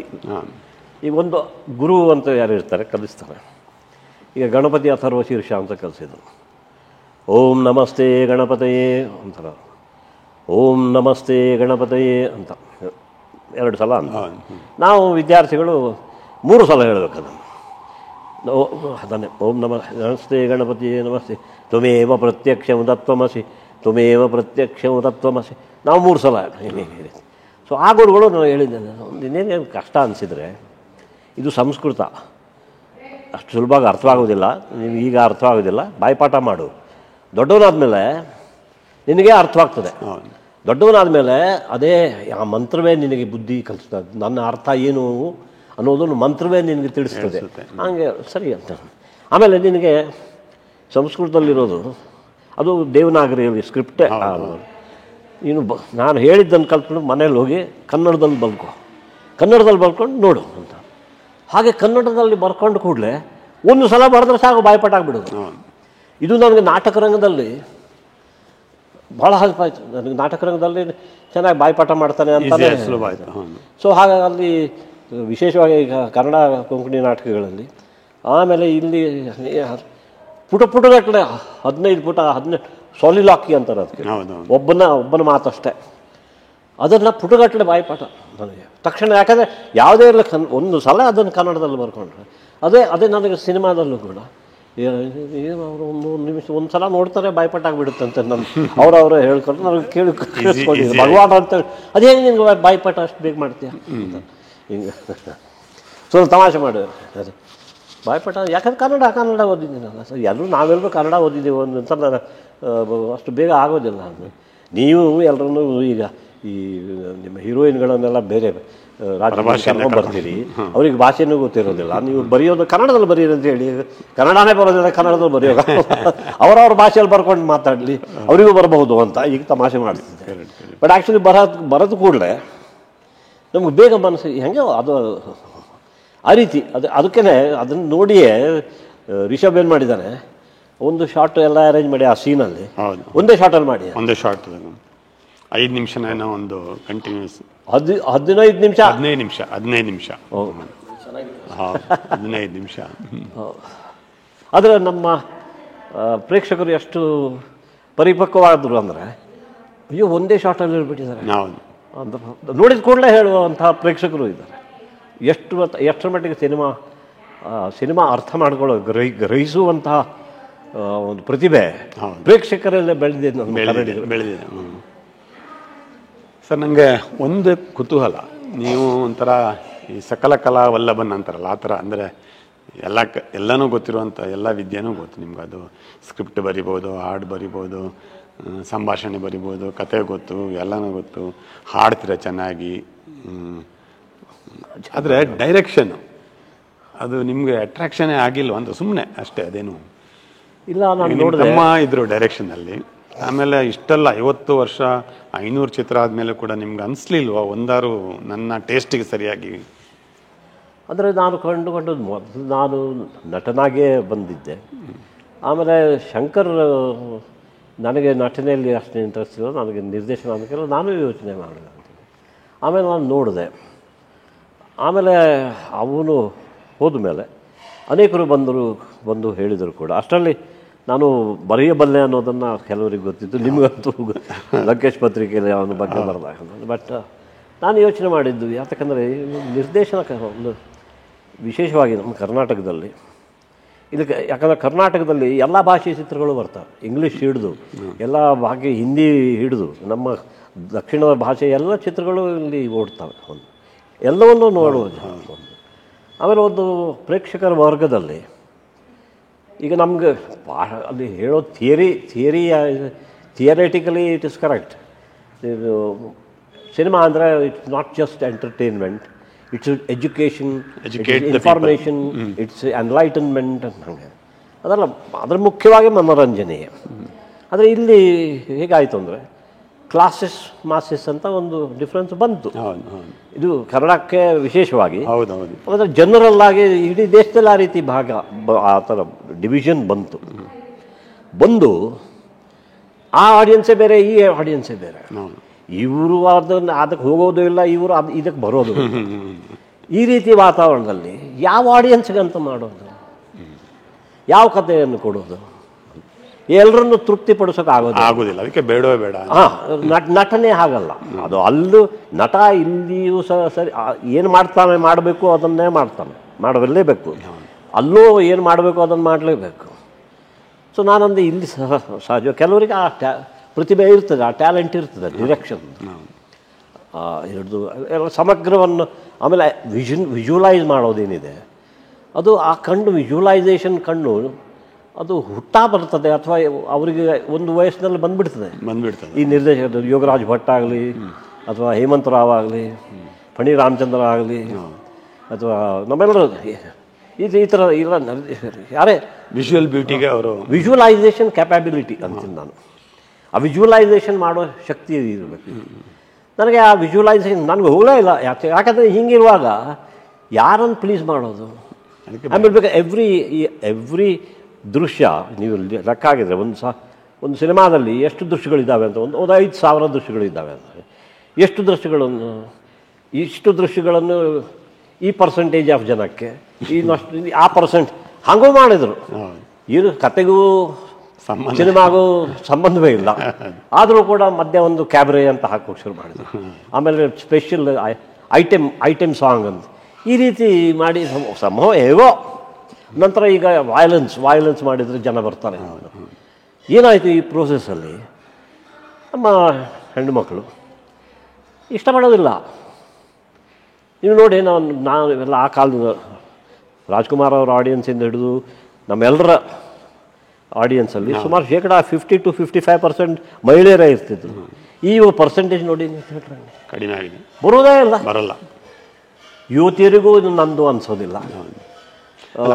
ಈಗ ಒಂದು ಗುರು ಅಂತ ಯಾರು ಇರ್ತಾರೆ ಕಲಿಸ್ತಾರೆ. ಈಗ ಗಣಪತಿ ಅಥರ್ವ ಶೀರ್ಷ ಅಂತ ಕಲಿಸಿದ್ರು. ಓಂ ನಮಸ್ತೆ ಗಣಪತಯೇ ಅಂತಾರೆ, ಓಂ ನಮಸ್ತೆ ಗಣಪತಯೇ ಅಂತ 2 ಸಲ ಅಂತ. ನಾವು ವಿದ್ಯಾರ್ಥಿಗಳು 3 ಸಲ ಹೇಳಬೇಕು ಅದನ್ನೇ. ಓಂ ನಮಸ್ತೆ ಗಣಪತಿಯೇ ನಮಸ್ತೆ ತ್ವಮೇವ ಪ್ರತ್ಯಕ್ಷಂ ತತ್ವಮಸಿ ತ್ವಮೇವ ಪ್ರತ್ಯಕ್ಷಂ ತತ್ವಮಸಿ ನಾವು 3 ಸಲ ಹೇಳಿ. ಸೊ ಆ ಗುರುಗಳು ನಾನು ಹೇಳಿದ್ದೇನೆ, ಇನ್ನೇನೇನು ಕಷ್ಟ ಅನಿಸಿದರೆ ಇದು ಸಂಸ್ಕೃತ ಅಷ್ಟು ಸುಲಭವಾಗಿ ಅರ್ಥವಾಗೋದಿಲ್ಲ, ನಿನಗೆ ಈಗ ಅರ್ಥವಾಗೋದಿಲ್ಲ, ಬಾಯ್ಪಾಠ ಮಾಡು. ದೊಡ್ಡವನಾದಮೇಲೆ ನಿನಗೆ ಅರ್ಥವಾಗ್ತದೆ. ದೊಡ್ಡವನಾದಮೇಲೆ ಅದೇ ಆ ಮಂತ್ರವೇ ನಿನಗೆ ಬುದ್ಧಿ ಕಲಿಸ್ತದೆ. ನನ್ನ ಅರ್ಥ ಏನು ಅನ್ನೋದನ್ನು ಮಂತ್ರವೇ ನಿನಗೆ ತಿಳಿಸ್ತದೆ. ಹಾಗೆ ಸರಿ ಅಂತ. ಆಮೇಲೆ ನಿನಗೆ ಸಂಸ್ಕೃತದಲ್ಲಿರೋದು ಅದು ದೇವನಾಗರಿಯಲ್ಲಿ ಸ್ಕ್ರಿಪ್ಟೇ. ನೀನು ನಾನು ಹೇಳಿದ್ದನ್ನು ಕಲ್ತ್ಕೊಂಡು ಮನೇಲಿ ಹೋಗಿ ಕನ್ನಡದಲ್ಲಿ ಬರ್ಕೊಂಡು ನೋಡು ಅಂತ. ಹಾಗೆ ಕನ್ನಡದಲ್ಲಿ ಬರ್ಕೊಂಡು ಕೂಡಲೇ 1 ಸಲ ಬರೆದ್ರೆ ಸಾಕು ಬಾಯ್ಪಾಠ ಆಗಿಬಿಡೋದು. ಇದು ನನಗೆ ನಾಟಕ ರಂಗದಲ್ಲಿ ಭಾಳ ಹೆಲ್ಪ್ ಆಯಿತು. ನನಗೆ ನಾಟಕ ರಂಗದಲ್ಲಿ ಚೆನ್ನಾಗಿ ಬಾಯ್ಪಾಠ ಮಾಡ್ತಾನೆ ಅಂತಲೇ ಸುಲಭ ಆಯಿತು. ಸೊ ಹಾಗಾಗಿ ಅಲ್ಲಿ ವಿಶೇಷವಾಗಿ ಈಗ ಕನ್ನಡ ಕೊಂಕಣಿ ನಾಟಕಗಳಲ್ಲಿ, ಆಮೇಲೆ ಇಲ್ಲಿ ಪುಟಗಟ್ಟಲೆ 15 ಪುಟ 18 ಸಾಲಿಲಾಕಿ ಅಂತಾರೆ ಅದಕ್ಕೆ, ಒಬ್ಬನ ಮಾತಷ್ಟೇ. ಅದನ್ನು ಪುಟಗಟ್ಟಲೆ ಬಾಯ್ಪಾಠ ನನಗೆ ತಕ್ಷಣ. ಯಾಕಂದರೆ ಯಾವುದೇ ಇರಲಿ 1 ಸಲ ಅದನ್ನು ಕನ್ನಡದಲ್ಲಿ ಬರ್ಕೊಂಡ್ರೆ ಅದೇ ನನಗೆ ಸಿನಿಮಾದಲ್ಲೂ ಕೂಡ ಅವರು 1 ನಿಮಿಷ 1 ಸಲ ನೋಡ್ತಾರೆ ಬಾಯ್ಪಾಠ ಆಗಿಬಿಡುತ್ತಂತೆ. ನನ್ನ ಅವರವರೇ ಹೇಳ್ಕೊಂಡು ನನಗೆ ಕೇಳಿಸ್ಕೊಂಡಿದ್ದೆ ಭಗವಾನ್ ಅಂತೇಳಿ. ಅದೇ ಹೇಗೆ ನಿನ್ಗೆ ಬಾಯ್ಪಾಠ ಅಷ್ಟು ಬೇಗ ಮಾಡ್ತೀಯ ಅಂತ ಹಿಂಗೆ ಸ್ವಲ್ಪ ತಮಾಷೆ ಮಾಡಿದ್ರು. ಅದೇ ಬಾಯ್ಪಾಠ ಯಾಕಂದ್ರೆ ಕನ್ನಡ ಓದಿದ್ದೀನಲ್ಲ ಸರ್, ನಾವೆಲ್ಲರೂ ಕನ್ನಡ ಓದಿದ್ದೀವಿ ಅಂತ ನಾನು ಅಷ್ಟು ಬೇಗ ಆಗೋದಿಲ್ಲ. ನೀವು ಎಲ್ಲರೂ ಈಗ ಈ ನಿಮ್ಮ ಹೀರೋಯಿನ್ಗಳನ್ನೆಲ್ಲ ಬೇರೆ ರಾಜ್ಯ ಬರ್ತೀರಿ, ಅವ್ರಿಗೆ ಭಾಷೆನೂ ಗೊತ್ತಿರೋದಿಲ್ಲ. ನೀವು ಬರೆಯೋದು ಕನ್ನಡದಲ್ಲಿ ಬರೀರಿ ಅಂತ ಹೇಳಿ, ಕನ್ನಡನೇ ಬರೋದಿಲ್ಲ ಕನ್ನಡದಲ್ಲಿ ಬರೆಯೋದು, ಅವರವ್ರ ಭಾಷೆಯಲ್ಲಿ ಬರ್ಕೊಂಡು ಮಾತಾಡಲಿ, ಅವರಿಗೂ ಬರಬಹುದು ಅಂತ ಈಗ ತಮಾಷೆ ಮಾಡ್ತಿದ್ದೆ. ಬಟ್ ಆ್ಯಕ್ಚುಲಿ ಬರೋದು ಕೂಡಲೇ ನಮ್ಗೆ ಬೇಗ ಮನಸ್ಸು ಹೆಂಗೆ ಅದು ಆ ರೀತಿ ಅದಕ್ಕೇ ಅದನ್ನು ನೋಡಿಯೇ ರಿಷಬ್ ಏನು ಮಾಡಿದ್ದಾನೆ, ಒಂದು ಶಾರ್ಟ್ ಎಲ್ಲ ಅರೇಂಜ್ ಮಾಡಿ ಆ ಸೀನಲ್ಲಿ ಒಂದೇ ಶಾರ್ಟಲ್ಲಿ ಮಾಡಿ, ಒಂದೇ ಶಾರ್ಟ್ 5 ನಿಮಿಷನ ಒಂದು ಕಂಟಿನ್ಯೂಸ್ 15 ನಿಮಿಷ 15 ನಿಮಿಷ. ಆದರೆ ನಮ್ಮ ಪ್ರೇಕ್ಷಕರು ಎಷ್ಟು ಪರಿಪಕ್ವವಾದರು ಅಂದರೆ, ಅಯ್ಯೋ ಒಂದೇ ಶಾರ್ಟಲ್ಲಿ ಹೇಳ್ಬಿಟ್ಟಿದ್ದಾರೆ ಅಂತ ನೋಡಿದ ಕೂಡಲೇ ಹೇಳುವಂತಹ ಪ್ರೇಕ್ಷಕರು ಇದ್ದಾರೆ. ಎಷ್ಟರ ಮಟ್ಟಿಗೆ ಸಿನಿಮಾ ಅರ್ಥ ಮಾಡ್ಕೊಳ್ಳೋ ಗ್ರಹಿಸುವಂತಹ ಒಂದು ಪ್ರತಿಭೆ ಪ್ರೇಕ್ಷಕರಲ್ಲೇ ಬೆಳೆದಿದೆ. ಸರ್, ನನಗೆ ಒಂದು ಕುತೂಹಲ, ನೀವು ಒಂಥರ ಈ ಸಕಲ ಕಲಾ ವಲ್ಲಭನ್ ಅಂತಾರಲ್ಲ ಆ ಥರ, ಅಂದರೆ ಎಲ್ಲನೂ ಗೊತ್ತಿರುವಂಥ ಎಲ್ಲ ವಿದ್ಯೆನೂ ಗೊತ್ತು ನಿಮ್ಗೆ. ಅದು ಸ್ಕ್ರಿಪ್ಟ್ ಬರಿಬೋದು, ಹಾಡು ಬರಿಬೋದು, ಸಂಭಾಷಣೆ ಬರಿಬೋದು, ಕತೆ ಗೊತ್ತು, ಎಲ್ಲನೂ ಗೊತ್ತು, ಹಾಡ್ತೀರ ಚೆನ್ನಾಗಿ. ಆದರೆ ಡೈರೆಕ್ಷನ್ನು ಅದು ನಿಮಗೆ ಅಟ್ರಾಕ್ಷನೇ ಆಗಿಲ್ವ ಅಂತ ಸುಮ್ಮನೆ ಅಷ್ಟೇ, ಅದೇನು ಇಲ್ಲ. ನಾನು ಇದ್ರು ಡೈರೆಕ್ಷನಲ್ಲಿ. ಆಮೇಲೆ ಇಷ್ಟೆಲ್ಲ 50 ವರ್ಷ 500 ಚಿತ್ರ ಆದಮೇಲೆ ಕೂಡ ನಿಮ್ಗೆ ಅನಿಸ್ಲಿಲ್ವಾ ಒಂದಾರು ನನ್ನ ಟೇಸ್ಟಿಗೆ ಸರಿಯಾಗಿ? ಅಂದರೆ ನಾನು ಕಂಡುಕೊಂಡದ್ದು ಮೊದಲು ನಾನು ನಟನಾಗೇ ಬಂದಿದ್ದೆ. ಆಮೇಲೆ ಶಂಕರ್ ನನಗೆ ನಟನೆಯಲ್ಲಿ ಅಷ್ಟು ಇಂಟ್ರೆಸ್ಟ್ ಇಲ್ಲ, ನನಗೆ ನಿರ್ದೇಶನ ಅದಕ್ಕೆಲ್ಲ ನಾನು ಯೋಚನೆ ಮಾಡಿದೆ ಅಂತೀನಿ. ಆಮೇಲೆ ನಾನು ನೋಡಿದೆ. ಆಮೇಲೆ ಅವನು ಹೋದ ಮೇಲೆ ಅನೇಕರು ಬಂದು ಹೇಳಿದರು ಕೂಡ. ಅಷ್ಟರಲ್ಲಿ ನಾನು ಬರೆಯಬಲ್ಲೆ ಅನ್ನೋದನ್ನು ಕೆಲವರಿಗೆ ಗೊತ್ತಿತ್ತು, ನಿಮಗಂತೂ ಲಂಕೇಶ್ ಪತ್ರಿಕೆಯಲ್ಲಿ ಅವನ ಬಗ್ಗೆ ಬರೆದಾಗ. ಬಟ್ ನಾನು ಯೋಚನೆ ಮಾಡಿದ್ದು ಯಾಕಂದರೆ ನಿರ್ದೇಶನಕ್ಕೆ ಒಂದು ವಿಶೇಷವಾಗಿ ನಮ್ಮ ಕರ್ನಾಟಕದಲ್ಲಿ ಇದಕ್ಕೆ, ಯಾಕಂದರೆ ಕರ್ನಾಟಕದಲ್ಲಿ ಎಲ್ಲ ಭಾಷೆಯ ಚಿತ್ರಗಳು ಬರ್ತವೆ, ಇಂಗ್ಲೀಷ್ ಹಿಡಿದು ಎಲ್ಲ ಭಾಷೆ, ಹಿಂದಿ ಹಿಡಿದು ನಮ್ಮ ದಕ್ಷಿಣದ ಭಾಷೆ ಎಲ್ಲ ಚಿತ್ರಗಳು ಇಲ್ಲಿ ಓಡ್ತವೆ. ಎಲ್ಲವನ್ನೂ ನೋಡುವುದು. ಆಮೇಲೆ ಒಂದು ಪ್ರೇಕ್ಷಕರ ವರ್ಗದಲ್ಲಿ ಈಗ ನಮ್ಗೆ ಅಲ್ಲಿ ಹೇಳೋ ಥಿಯರಿಟಿಕಲಿ ಇಟ್ ಇಸ್ ಕರೆಕ್ಟ್. ಇದು ಸಿನಿಮಾ ಅಂದರೆ it's not just entertainment, it's education, information, it's enlightenment ಅಂತ ಹಂಗೆ ಅದೆಲ್ಲ ಅದ್ರ ಮುಖ್ಯವಾಗಿ ಮನೋರಂಜನೆಯೇ. ಆದರೆ ಇಲ್ಲಿ ಹೇಗಾಯಿತು ಅಂದರೆ ಕ್ಲಾಸಸ್ ಮಾಸಸ್ ಅಂತ ಒಂದು ಡಿಫ್ರೆನ್ಸ್ ಬಂತು. ಇದು ಕನ್ನಡಕ್ಕೆ ವಿಶೇಷವಾಗಿ. ಆದರೆ ಜನರಲ್ ಆಗಿ ಇಡೀ ದೇಶದಲ್ಲಿ ಆ ರೀತಿ ಆ ಥರ ಡಿವಿಷನ್ ಬಂದು ಆ ಆಡಿಯನ್ಸೇ ಬೇರೆ, ಈ ಆಡಿಯನ್ಸೇ ಬೇರೆ. ಇವರು ಅದಕ್ಕೆ ಹೋಗೋದು ಇಲ್ಲ, ಇವರು ಇದಕ್ಕೆ ಬರೋದು. ಈ ರೀತಿ ವಾತಾವರಣದಲ್ಲಿ ಯಾವ ಆಡಿಯನ್ಸ್ಗಂತ ಮಾಡೋದು, ಯಾವ ಕಥೆಯನ್ನು ಕೊಡೋದು, ಎಲ್ಲರನ್ನು ತೃಪ್ತಿಪಡಿಸೋಕೆ ಆಗೋದಿಲ್ಲ. ಅದಕ್ಕೆ ಬೇಡವೇ ಬೇಡ. ನಟನೆ ಹಾಗಲ್ಲ. ಅದು ಅಲ್ಲೂ ನಟ ಇಲ್ಲಿಯೂ ಸರಿ ಏನು ಮಾಡಬೇಕು ಅದನ್ನೇ ಮಾಡಲೇಬೇಕು. ಅಲ್ಲೂ ಏನು ಮಾಡಬೇಕು ಅದನ್ನು ಮಾಡಲೇಬೇಕು. ಸೊ ನಾನಂದು ಇಲ್ಲಿ ಸಹಜ ಕೆಲವರಿಗೆ ಆ ಪ್ರತಿಭೆ ಇರ್ತದೆ, ಆ ಟ್ಯಾಲೆಂಟ್ ಇರ್ತದೆ, ಡಿರೆಕ್ಷನ್ ಹಿಡಿದು ಎಲ್ಲ ಸಮಗ್ರವನ್ನು. ಆಮೇಲೆ ವಿಜುವಲೈಸ್ ಮಾಡೋದೇನಿದೆ ಅದು ಆ ವಿಜುವಲೈಸೇಷನ್ ಅದು ಹುಟ್ಟಾ ಬರ್ತದೆ, ಅಥವಾ ಅವರಿಗೆ ಒಂದು ವಯಸ್ಸಿನಲ್ಲಿ ಬಂದ್ಬಿಡ್ತದೆ. ಈ ನಿರ್ದೇಶಕರು ಯೋಗರಾಜ್ ಭಟ್ ಆಗಲಿ, ಅಥವಾ ಹೇಮಂತ್ ರಾವ್ ಆಗಲಿ, ಫಣಿ ರಾಮಚಂದ್ರ ಆಗಲಿ, ಅಥವಾ ನಮ್ಮೆಲ್ಲರೂ ಈ ಥರ ಇಲ್ಲ ಯಾರೇ ವಿಜುವಲ್ ಬ್ಯೂಟಿಗೆ ಅವರು ವಿಜುವಲೈಸೇಷನ್ ಕ್ಯಾಪಬಿಲಿಟಿ ಅಂತೀನಿ ನಾನು. ಆ ವಿಜುವಲೈಸೇಷನ್ ಮಾಡೋ ಶಕ್ತಿ ಇರಬೇಕು. ನನಗೆ ಆ ವಿಜುವಲೈಸೇಷನ್ ನನಗೆ ಹೋಗಲೇ ಇಲ್ಲ. ಯಾಕಂದರೆ ಹಿಂಗಿರುವಾಗ ಯಾರನ್ನು ಪ್ಲೀಸ್ ಮಾಡೋದು? ಆಮೇಲೆ ಬೇಕಾ ಎವ್ರಿ ದೃಶ್ಯ ನೀವು ಲೆಕ್ಕ ಆಗಿದ್ರೆ ಒಂದು ಸಿನಿಮಾದಲ್ಲಿ ಎಷ್ಟು ದೃಶ್ಯಗಳಿದ್ದಾವೆ ಅಂತ, ಒಂದು 5,000 ದೃಶ್ಯಗಳಿದ್ದಾವೆ ಅಂತ. ಇಷ್ಟು ದೃಶ್ಯಗಳನ್ನು ಈ ಪರ್ಸೆಂಟೇಜ್ ಆಫ್ ಜನಕ್ಕೆ ಆ ಪರ್ಸೆಂಟ್ ಹಂಗೂ ಮಾಡಿದರು. ಇದು ಕತೆಗೂ ಸಿನಿಮಾಗೂ ಸಂಬಂಧವೇ ಇಲ್ಲ. ಆದರೂ ಕೂಡ ಮಧ್ಯೆ ಒಂದು ಕ್ಯಾಬ್ರೆ ಅಂತ ಹಾಕೋಕೆ ಶುರು ಮಾಡಿದ್ರು. ಆಮೇಲೆ ಸ್ಪೆಷಲ್ ಐಟಮ್ ಸಾಂಗ್ ಅಂತ ಈ ರೀತಿ ಮಾಡಿ ಸಂಭವ ಹೇಗೋ. ನಂತರ ಈಗ ವಯಲೆನ್ಸ್ ಮಾಡಿದರೆ ಜನ ಬರ್ತಾರೆ. ಏನಾಯಿತು ಈ ಪ್ರೋಸೆಸ್ಸಲ್ಲಿ? ನಮ್ಮ ಹೆಣ್ಣುಮಕ್ಕಳು ಇಷ್ಟಪಡೋದಿಲ್ಲ. ನೀವು ನೋಡಿ, ನಾನು ಎಲ್ಲ ಆ ಕಾಲದ ರಾಜ್ಕುಮಾರ್ ಅವರ ಆಡಿಯನ್ಸಿಂದ ಹಿಡಿದು ನಮ್ಮೆಲ್ಲರ ಆಡಿಯನ್ಸಲ್ಲಿ ಸುಮಾರು 50 to 55% ಮಹಿಳೆಯರೇ ಇರ್ತಿದ್ರು. ಈ ಪರ್ಸೆಂಟೇಜ್ ನೋಡಿ ಕಡಿಮೆ ಆಗಿದೆ, ಬರೋದೇ ಇಲ್ಲ, ಬರಲ್ಲ. ಯುವತಿಯರಿಗೂ ಇದು ನಂದು ಅನ್ಸೋದಿಲ್ಲ.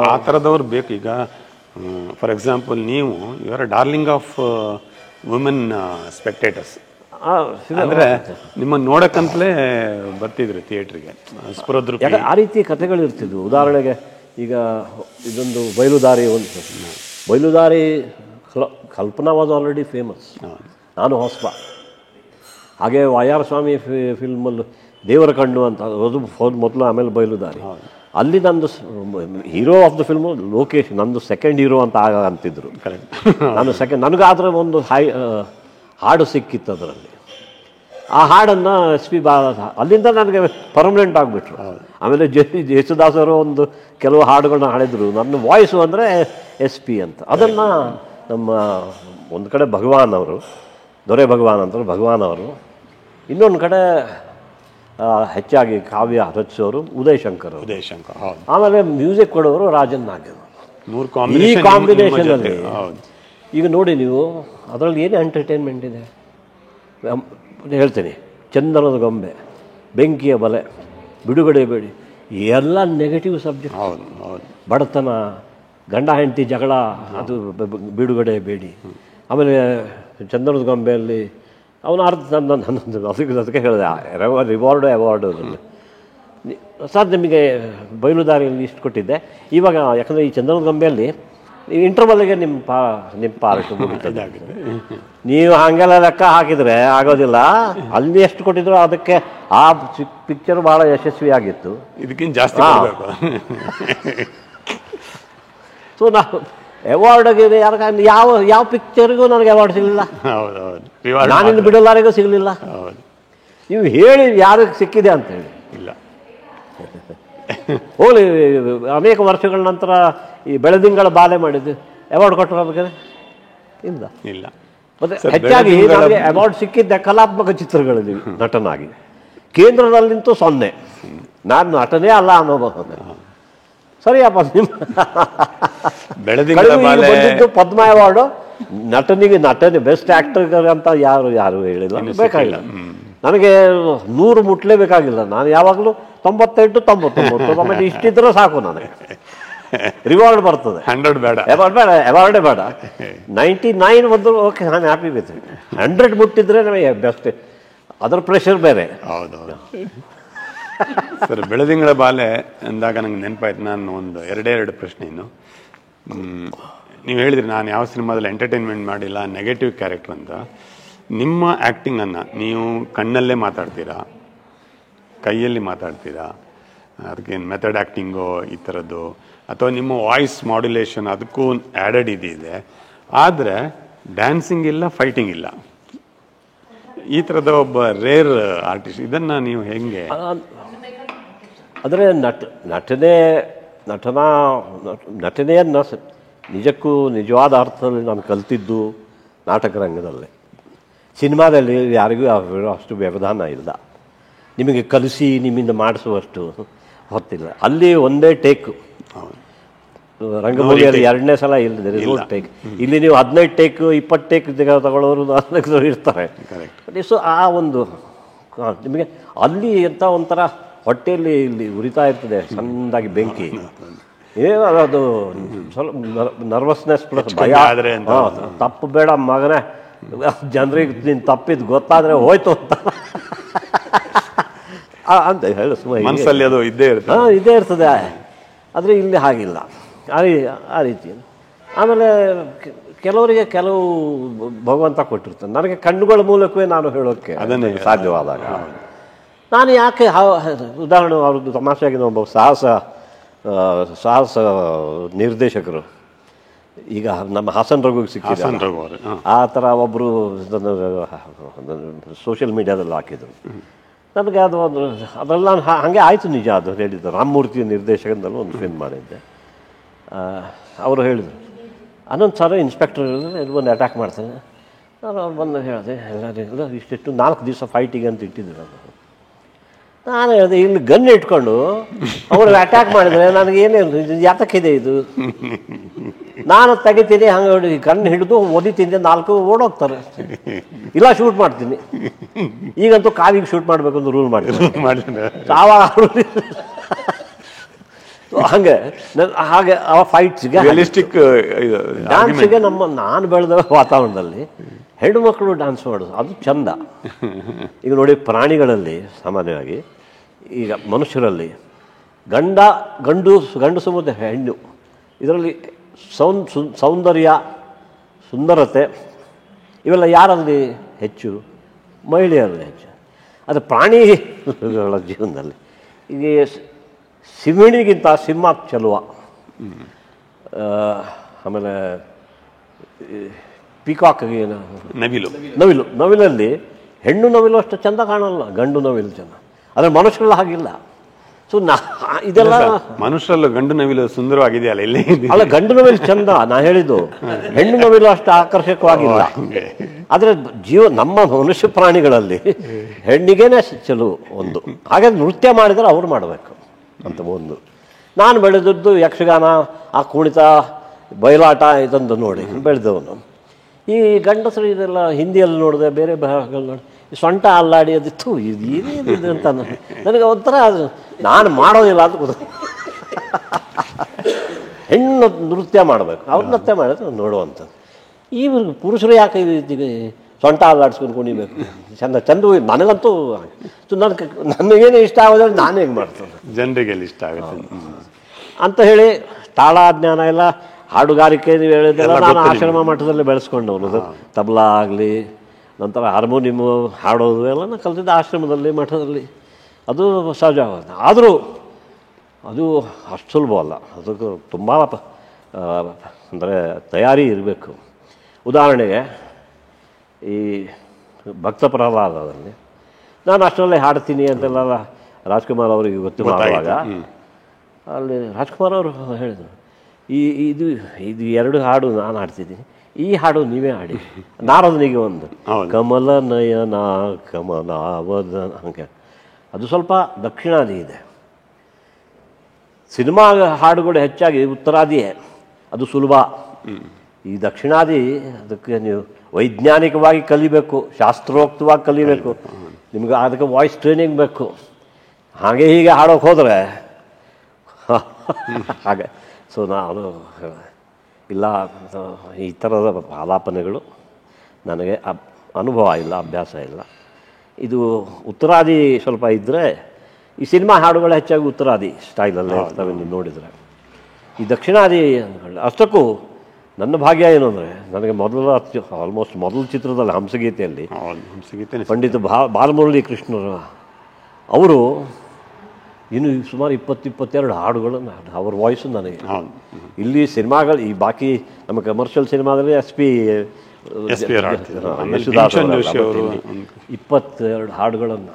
ಆ ಥರದವ್ರು ಬೇಕು. ಈಗ ಫಾರ್ ಎಕ್ಸಾಂಪಲ್ ನೀವು ಇವರ ಡಾರ್ಲಿಂಗ್ ಆಫ್ ವುಮೆನ್ ಸ್ಪೆಕ್ಟೇಟರ್ಸ್ ಅಂದರೆ ನಿಮ್ಮನ್ನು ನೋಡೋಕ್ಕಂತಲೇ ಬರ್ತಿದ್ರು ಥಿಯೇಟ್ರಿಗೆ. ಆ ರೀತಿ ಕಥೆಗಳಿರ್ತಿದ್ವು. ಉದಾಹರಣೆಗೆ ಈಗ ಇದೊಂದು ಬಯಲುದಾರಿ, ಬಯಲುದಾರಿ ಕಲ್ಪನಾ ವಾಸ್ ಆಲ್ರೆಡಿ ಫೇಮಸ್, ನಾನು ಹೊಸಬ. ಹಾಗೆ ವಾಯಾರ್ ಸ್ವಾಮಿ ಫಿಲ್ಮಲ್ಲಿ ದೇವರ ಕಣ್ಣು ಅಂತ ಅದು ಮೊದಲು, ಆಮೇಲೆ ಬಯಲುದಾರಿ. ಅಲ್ಲಿ ನಂದು hero of the film Lokesh, ನಂದು ಸೆಕೆಂಡ್ ಹೀರೋ ಅಂತ ಅಂತಿದ್ರು. ನಾನು ನನಗಾದ್ರೆ ಒಂದು ಹಾಡು ಸಿಕ್ಕಿತ್ತು ಅದರಲ್ಲಿ. ಆ ಹಾಡನ್ನು SP ಅಲ್ಲಿಂದ ನನಗೆ ಪರ್ಮನೆಂಟ್ ಆಗಿಬಿಟ್ರು. ಆಮೇಲೆ ಜೇಸುದಾಸರು ಒಂದು ಕೆಲವು ಹಾಡುಗಳನ್ನ ಹಾಡಿದ್ರು. ನನ್ನ ವಾಯ್ಸು ಅಂದರೆ SP ಅಂತ. ಅದನ್ನು ನಮ್ಮ ಒಂದು ಕಡೆ ಭಗವಾನ್ ಅವರು, ದೊರೆ ಭಗವಾನ್ ಅಂತಾರೆ, ಭಗವಾನ್ ಅವರು. ಇನ್ನೊಂದು ಕಡೆ ಹೆಚ್ಚಾಗಿ ಕಾವ್ಯ ರಚಿಸೋರು ಉದಯ್ ಶಂಕರ್. ಆಮೇಲೆ ಮ್ಯೂಸಿಕ್ ಕೊಡೋರು ರಾಜನ್ ನಾಗೇಂದ್ರ. ಈ ಕಾಂಬಿನೇಷನಲ್ಲಿ ಈಗ ನೋಡಿ ನೀವು, ಅದರಲ್ಲಿ ಏನು ಎಂಟರ್ಟೈನ್ಮೆಂಟ್ ಇದೆ ಹೇಳ್ತೀನಿ. ಚಂದನದ ಗೊಂಬೆ, ಬೆಂಕಿಯ ಬಲೆ, ಬಿಡುಗಡೆ ಬೇಡಿ, ಎಲ್ಲ ನೆಗೆಟಿವ್ ಸಬ್ಜೆಕ್ಟ್. ಬಡತನ, ಗಂಡ ಹೆಂಡತಿ ಜಗಳ, ಅದು ಬಿಡುಗಡೆ ಬೇಡಿ. ಆಮೇಲೆ ಚಂದನದ ಗೊಂಬೆಯಲ್ಲಿ ಅವನು ಅದಕ್ಕೆ ಹೇಳಿದೆ ರಿವಾರ್ಡು ಅವಾರ್ಡು. ಸರ್ ನಿಮಗೆ ಬಯಲುದಾರಿಯಲ್ಲಿ ಇಷ್ಟು ಕೊಟ್ಟಿದ್ದೆ, ಇವಾಗ ಯಾಕಂದರೆ ಈ ಚಂದನದ ಗೊಂಬೆಯಲ್ಲಿ ಇಂಟರ್ವಲ್ಗೆ ನಿಮ್ಮ ಪಾರ್ಟ್ ಮುಗಿತದೆ. ನೀವು ಹಾಗೆಲ್ಲ ಲೆಕ್ಕ ಹಾಕಿದರೆ ಆಗೋದಿಲ್ಲ. ಅಲ್ಲಿ ಎಷ್ಟು ಕೊಟ್ಟಿದ್ರು ಅದಕ್ಕೆ ಆ ಪಿಕ್ಚರ್ ಭಾಳ ಯಶಸ್ವಿಯಾಗಿತ್ತು. ಇದಕ್ಕಿಂತ ಜಾಸ್ತಿ ಸೊ ನಾವು ಅವಾರ್ಡ್ಗೆ ಯಾವ ಪಿಕ್ಚರ್ಗೂ ನನಗೆ ಅವಾರ್ಡ್ ಸಿಗಲಿಲ್ಲ, ನಾನಿನ್ನು ಬಿಡಲಾರಿಗೂ ಸಿಗಲಿಲ್ಲ. ನೀವು ಹೇಳಿ ಯಾರಿಗೆ ಸಿಕ್ಕಿದೆ ಅಂತೇಳಿ ಇಲ್ಲ. ಹೋಗ್ಲಿ, ಅನೇಕ ವರ್ಷಗಳ ನಂತರ ಈ ಬೆಳದಿಂಗಳ ಬಾಲೆ ಮಾಡಿದ್ದು ಅವಾರ್ಡ್ ಕೊಟ್ಟರು ಅದಕ್ಕೆ ಇಲ್ಲ. ಮತ್ತೆ ಹೆಚ್ಚಾಗಿ ನನಗೆ ಅವಾರ್ಡ್ ಸಿಕ್ಕಿದ್ದೆ ಕಲಾತ್ಮಕ ಚಿತ್ರಗಳಲ್ಲಿ ನಟನಾಗಿ. ಕೇಂದ್ರದಲ್ಲಿಂತೂ 0, ನಾನು ನಟನೇ ಅಲ್ಲ ಅನ್ನೋದು. ಸರಿಯಪ್ಪ ನಿಮ್ಮ ಬೆಳದಿಂಗಳ ಬಾಲೆ ಬಂದಿದ್ದು ಪದ್ಮ ಅವಾರ್ಡು. ನಟನೆ ಬೆಸ್ಟ್ ಆಕ್ಟರ್ ಅಂತ ಯಾರು ಹೇಳಿಲ್ಲ, ಬೇಕಾಗಿಲ್ಲ. ನನಗೆ 100 ಮುಟ್ಲೇಬೇಕಾಗಿಲ್ಲ. ನಾನು ಯಾವಾಗಲೂ 98, 99 ಆಮೇಲೆ ಇಷ್ಟಿದ್ರೆ ಸಾಕು. ನನಗೆ ರಿವಾರ್ಡ್ ಬರ್ತದೆ. 100 ಬೇಡ, ಅವಾರ್ಡೇ ಬೇಡ. 99 ಬಂದರೂ ಓಕೆ, ನಾನು ಹ್ಯಾಪಿ ವಿತ್ 100 ಮುಟ್ಟಿದ್ರೆ ನಮಗೆ ಬೆಸ್ಟ್. ಅದರ ಪ್ರೆಷರ್ ಬೇರೆ. ಹೌದೌದು ಸರ್. ಬೆಳದಿಂಗಳ ಬಾಲೆ ಅಂದಾಗ ನಂಗೆ ನೆನಪಾಯ್ತು. ನಾನು ಒಂದು ಎರಡೇ ಪ್ರಶ್ನೆ ಇನ್ನು. ನೀವು ಹೇಳಿದ್ರಿ ನಾನು ಯಾವ ಸಿನಿಮಾದಲ್ಲಿ ಎಂಟರ್ಟೈನ್ಮೆಂಟ್ ಮಾಡಿಲ್ಲ, ನೆಗೆಟಿವ್ ಕ್ಯಾರೆಕ್ಟರ್ ಅಂತ. ನಿಮ್ಮ ಆ್ಯಕ್ಟಿಂಗನ್ನು ನೀವು ಕಣ್ಣಲ್ಲೇ ಮಾತಾಡ್ತೀರಾ, ಕೈಯಲ್ಲಿ ಮಾತಾಡ್ತೀರಾ, ಅದಕ್ಕೇನು ಮೆಥಡ್ ಆ್ಯಕ್ಟಿಂಗೋ ಈ ಥರದ್ದು, ಅಥವಾ ನಿಮ್ಮ ವಾಯ್ಸ್ ಮಾಡ್ಯುಲೇಷನ್ ಅದಕ್ಕೂ ಆ್ಯಡೆಡ್ ಇದೆ. ಆದರೆ ಡ್ಯಾನ್ಸಿಂಗ್ ಇಲ್ಲ, ಫೈಟಿಂಗ್ ಇಲ್ಲ. ಈ ಥರದ ಒಬ್ಬ ರೇರ್ ಆರ್ಟಿಸ್ಟ್. ಇದನ್ನು ನೀವು ಹೆಂಗೆ? ಆದರೆ ನಟನೆಯನ್ನು ನಿಜಕ್ಕೂ ನಿಜವಾದ ಅರ್ಥದಲ್ಲಿ ನಾನು ಕಲ್ತಿದ್ದು ನಾಟಕ ರಂಗದಲ್ಲಿ. ಸಿನಿಮಾದಲ್ಲಿ ಯಾರಿಗೂ ಅಷ್ಟು ವ್ಯವಧಾನ ಇಲ್ಲ. ನಿಮಗೆ ಕಲಿಸಿ ನಿಮ್ಮಿಂದ ಮಾಡಿಸುವಷ್ಟು ಹೊತ್ತಿಲ್ಲ. ಅಲ್ಲಿ ಒಂದೇ ಟೇಕ್. ರಂಗಭೂಮಿಯಲ್ಲಿ 2ನೇ ಸಲ ಇಲ್ಲ ಟೇಕ್. ಇಲ್ಲಿ ನೀವು 15 ಟೇಕ್ 20 ಟೇಕ್ ತಗೊಳ್ಳೋರು 4 ಇರ್ತಾರೆ. ಸೊ ಆ ಒಂದು ನಿಮಗೆ ಅಲ್ಲಿ ಎಂಥ ಒಂಥರ ಹೊಟ್ಟೆಯಲ್ಲಿ ಇಲ್ಲಿ ಉರಿತಾ ಇರ್ತದೆ ಸಣ್ಣದಾಗಿ ಬೆಂಕಿ. ಅದು ಸ್ವಲ್ಪ ನರ್ವಸ್ನೆಸ್ ಪ್ಲಸ್ ಭಯ. ತಪ್ಪು ಬೇಡ ಮಗನೇ, ಜನರಿಗೆ ನೀನು ತಪ್ಪಿದ್ದು ಗೊತ್ತಾದರೆ ಹೋಯ್ತು ಅಂತ ಹೇಳು ಮನಸ್ಸಲ್ಲಿ ಅದು ಇದ್ದೇ ಇರ್ತದೆ. ಆದರೆ ಇಲ್ಲಿ ಹಾಗಿಲ್ಲ ಆ ರೀತಿ. ಆಮೇಲೆ ಕೆಲವರಿಗೆ ಕೆಲವು ಭಗವಂತ ಕೊಟ್ಟಿರ್ತಾನೆ. ನನಗೆ ಕಣ್ಣುಗಳ ಮೂಲಕವೇ ನಾನು ಹೇಳೋಕ್ಕೆ ಸಾಧ್ಯವಾದಾಗ ನಾನು ಯಾಕೆ ಉದಾಹರಣೆ ಅವ್ರದ್ದು ತಮಾಷೆಯಾಗಿ ಒಬ್ಬ ಸಾಹಸ ನಿರ್ದೇಶಕರು ಈಗ ನಮ್ಮ ಹಾಸನ್ ರಘುಗೆ ಸಿಕ್ಕಿದ್ದಾರೆ. ಆ ಥರ ಒಬ್ಬರು ಸೋಷಿಯಲ್ ಮೀಡಿಯಾದಲ್ಲಿ ಹಾಕಿದರು. ನನಗೆ ಅದೆಲ್ಲ ಹಾಗೆ ಆಯಿತು. ನಿಜ ಅದು ಹೇಳಿದ್ದು. ರಾಮಮೂರ್ತಿ ನಿರ್ದೇಶಕದಲ್ಲಿ ಒಂದು ಫಿಲ್ಮ್ ಮಾಡಿದ್ದೆ. ಅವರು ಹೇಳಿದರು, ಅನ್ನೊಂದು ಸಲ ಇನ್ಸ್ಪೆಕ್ಟರ್ ಒಂದು ಅಟ್ಯಾಕ್ ಮಾಡ್ತಾನೆ. ನಾನು ಬಂದು ಹೇಳಿದೆ, ಎಲ್ಲ ಇಷ್ಟಿಟ್ಟು 4 ದಿವಸ ಫೈಟಿಗೆ ಅಂತ ಇಟ್ಟಿದ್ರು. ನಾನು ಹೇಳಿದೆ, ಇಲ್ಲಿ ಗನ್ ಇಟ್ಕೊಂಡು ಅವ್ರಿಗೆ ಅಟ್ಯಾಕ್ ಮಾಡಿದರೆ ನನಗೇನೇ ಯಾತಕ್ಕಿದೆ ಇದು? ನಾನು ತೆಗಿತೀನಿ, ಹಂಗೆ ಗನ್ ಹಿಡಿದು ಒದಿತೀನಿ, 4 ಓಡೋಗ್ತಾರೆ. ಇಲ್ಲ ಶೂಟ್ ಮಾಡ್ತೀನಿ. ಈಗಂತೂ ಕಾವಿಗೆ ಶೂಟ್ ಮಾಡಬೇಕು ಅಂತ ರೂಲ್ ಮಾಡ್ತೀನಿ. ಹಾಗೆ ಆ ಫೈಟ್ಸ್ಗೆ ಡ್ಯಾನ್ಸಿಗೆ ನಾನು ಬೆಳೆದ ವಾತಾವರಣದಲ್ಲಿ ಹೆಣ್ಣು ಮಕ್ಕಳು ಡ್ಯಾನ್ಸ್ ಮಾಡೋದು ಅದು ಚಂದ. ಈಗ ನೋಡಿ, ಪ್ರಾಣಿಗಳಲ್ಲಿ ಸಾಮಾನ್ಯವಾಗಿ, ಈಗ ಮನುಷ್ಯರಲ್ಲಿ ಗಂಡಸು ಮತ್ತು ಹೆಣ್ಣು, ಇದರಲ್ಲಿ ಸೌಂದರ್ಯ ಸುಂದರತೆ ಇವೆಲ್ಲ ಯಾರಲ್ಲಿ ಹೆಚ್ಚು? ಮಹಿಳೆಯರಲ್ಲಿ ಹೆಚ್ಚು. ಅದು ಪ್ರಾಣಿಗಳ ಜೀವನದಲ್ಲಿ ಈಗ ಸಿಂಹಿಣಿಗಿಂತ ಸಿಂಹ ಚಲುವ. ಆಮೇಲೆ ಪಿಕಾಕ್ಗೆ ನವಿಲಲ್ಲಿ ಹೆಣ್ಣು ನವಿಲು ಅಷ್ಟು ಚೆಂದ ಕಾಣಲ್ಲ, ಗಂಡು ನವಿಲು ಚೆಂದ. ಆದರೆ ಮನುಷ್ಯರೆಲ್ಲ ಹಾಗಿಲ್ಲ. ಸೊ ಇದೆಲ್ಲ ಮನುಷ್ಯರಲ್ಲ. ಗಂಡು ನವಿಲು ಸುಂದರವಾಗಿದೆಯಲ್ಲ ಇಲ್ಲಿ. ಅಲ್ಲ, ಗಂಡು ನವಿಲು ಚಂದ, ನಾ ಹೇಳಿದ್ದು. ಹೆಣ್ಣು ನವಿಲು ಅಷ್ಟು ಆಕರ್ಷಕವಾಗಿಲ್ಲ. ಆದರೆ ನಮ್ಮ ಮನುಷ್ಯ ಪ್ರಾಣಿಗಳಲ್ಲಿ ಹೆಣ್ಣಿಗೇನೆ ಚಲೋ ಒಂದು. ಹಾಗೆ ನೃತ್ಯ ಮಾಡಿದರೆ ಅವ್ರು ಮಾಡಬೇಕು ಅಂತ ಒಂದು. ನಾನು ಬೆಳೆದದ್ದು ಯಕ್ಷಗಾನ, ಆ ಕುಣಿತ, ಬಯಲಾಟ ಇದೊಂದು ನೋಡಿ ಬೆಳೆದವನು. ಈ ಗಂಡಸರು ಇದೆಲ್ಲ ಹಿಂದಿಯಲ್ಲಿ ನೋಡಿದೆ, ಬೇರೆ ಭಾಗಗಳು ನೋಡಿ ಸೊಂಟ ಅಲ್ಲಾಡಿ ಅದಿತ್ತು ಇದು ಏನೇನಿದೆ ಅಂತ ನನಗೆ ಒಂಥರ ನಾನು ಮಾಡೋದಿಲ್ಲ ಅಂತ ಗೊತ್ತ. ಹೆಣ್ಣು ನೃತ್ಯ ಮಾಡಬೇಕು, ಅವ್ರು ನೃತ್ಯ ಮಾಡಿದ್ರೆ ನೋಡುವಂಥದ್ದು. ಈ ಪುರುಷರು ಯಾಕೆ ಇದೀಗ ಸೊಂಟ ಅಲ್ಲಾಡಿಸ್ಕೊಂಡು ಕುಣಿಬೇಕು? ಚಂದ ನನಗಂತೂ ನನಗೇನು ಇಷ್ಟ ಆಗೋದ್ರೆ ನಾನು ಹೇಗೆ ಮಾಡ್ತೇನೆ, ಜನರಿಗೆ ಇಷ್ಟ ಆಗುತ್ತೆ ಅಂತ ಹೇಳಿ ತಾಳ ಜ್ಞಾನ ಎಲ್ಲ ಹಾಡುಗಾರಿಕೆ ನೀವು ಹೇಳಿದ್ದೆಲ್ಲ ನಾನು ಆಶ್ರಮ ಮಠದಲ್ಲಿ ಬೆಳೆಸ್ಕೊಂಡವನು. ತಬಲಾ ಆಗಲಿ, ನಂತರ ಹಾರ್ಮೋನಿಯಮು ಹಾಡೋದು ಎಲ್ಲ ನಾನು ಕಲಿತಿದ್ದ ಆಶ್ರಮದಲ್ಲಿ, ಮಠದಲ್ಲಿ. ಅದು ಸಹಜವಾದ. ಆದರೂ ಅದು ಅಷ್ಟು ಸುಲಭ ಅಲ್ಲ. ಅದಕ್ಕೆ ತುಂಬ ಅಂದರೆ ತಯಾರಿ ಇರಬೇಕು. ಉದಾಹರಣೆಗೆ ಈ ಭಕ್ತ ಪ್ರಹ್ಲಾದದಲ್ಲಿ ನಾನು ಅಷ್ಟರಲ್ಲೇ ಹಾಡ್ತೀನಿ ಅಂತೆಲ್ಲ ರಾಜ್ಕುಮಾರ್ ಅವರಿಗೆ ಗೊತ್ತು ಮಾಡುವಾಗ ಅಲ್ಲಿ ರಾಜ್ಕುಮಾರ್ ಅವರು ಹೇಳಿದರು, ಇದು 2 ಹಾಡು ನಾನು ಹಾಡ್ತಿದ್ದೀನಿ, ಈ ಹಾಡು ನೀವೇ ಹಾಡಿ. ನಾರದನಿಗೆ ಒಂದು ಕಮಲ ನಯನ ಕಮಲಾವದನ, ಹಂಗೆ ಅದು ಸ್ವಲ್ಪ ದಕ್ಷಿಣಾದಿ ಇದೆ. ಸಿನಿಮಾ ಹಾಡುಗಳು ಹೆಚ್ಚಾಗಿ ಉತ್ತರಾದಿಯೇ, ಅದು ಸುಲಭ. ಈ ದಕ್ಷಿಣಾದಿ ಅದಕ್ಕೆ ನೀವು ವೈಜ್ಞಾನಿಕವಾಗಿ ಕಲಿಬೇಕು, ಶಾಸ್ತ್ರೋಕ್ತವಾಗಿ ಕಲಿಬೇಕು, ನಿಮ್ಗೆ ಅದಕ್ಕೆ ವಾಯ್ಸ್ ಟ್ರೈನಿಂಗ್ ಬೇಕು. ಹಾಗೆ ಹೀಗೆ ಹಾಡೋಕೆ ಹೋದರೆ ಹಾಗೆ. ಸೊ ನಾನು ಇಲ್ಲ, ಈ ಥರದ ಆಲಾಪನೆಗಳು ನನಗೆ ಅನುಭವ ಇಲ್ಲ, ಅಭ್ಯಾಸ ಇಲ್ಲ. ಇದು ಉತ್ತರಾದಿ ಸ್ವಲ್ಪ ಇದ್ದರೆ, ಈ ಸಿನಿಮಾ ಹಾಡುಗಳು ಹೆಚ್ಚಾಗಿ ಉತ್ತರಾದಿ ಸ್ಟೈಲಲ್ಲೇ ಇರ್ತವೆ ನೀವು ನೋಡಿದರೆ. ಈ ದಕ್ಷಿಣಾದಿ ಅಷ್ಟಕ್ಕೂ ನನ್ನ ಭಾಗ್ಯ ಏನು ಅಂದರೆ, ನನಗೆ ಆಲ್ಮೋಸ್ಟ್ ಮೊದಲ ಚಿತ್ರದಲ್ಲಿ ಹಂಸಗೀತೆಯಲ್ಲಿ ಪಂಡಿತ ಬಾಲಮುರಳಿ ಕೃಷ್ಣರು ಅವರು ಇನ್ನು ಸುಮಾರು 20-22 ಹಾಡುಗಳನ್ನು ಅವ್ರ ವಾಯ್ಸು ನನಗೆ. ಇಲ್ಲಿ ಸಿನಿಮಾಗಳು ಈ ಬಾಕಿ ನಮ್ಮ ಕಮರ್ಷಿಯಲ್ ಸಿನಿಮಾದಲ್ಲಿ ಯೇಸುದಾಸ್ 22 ಹಾಡುಗಳನ್ನು,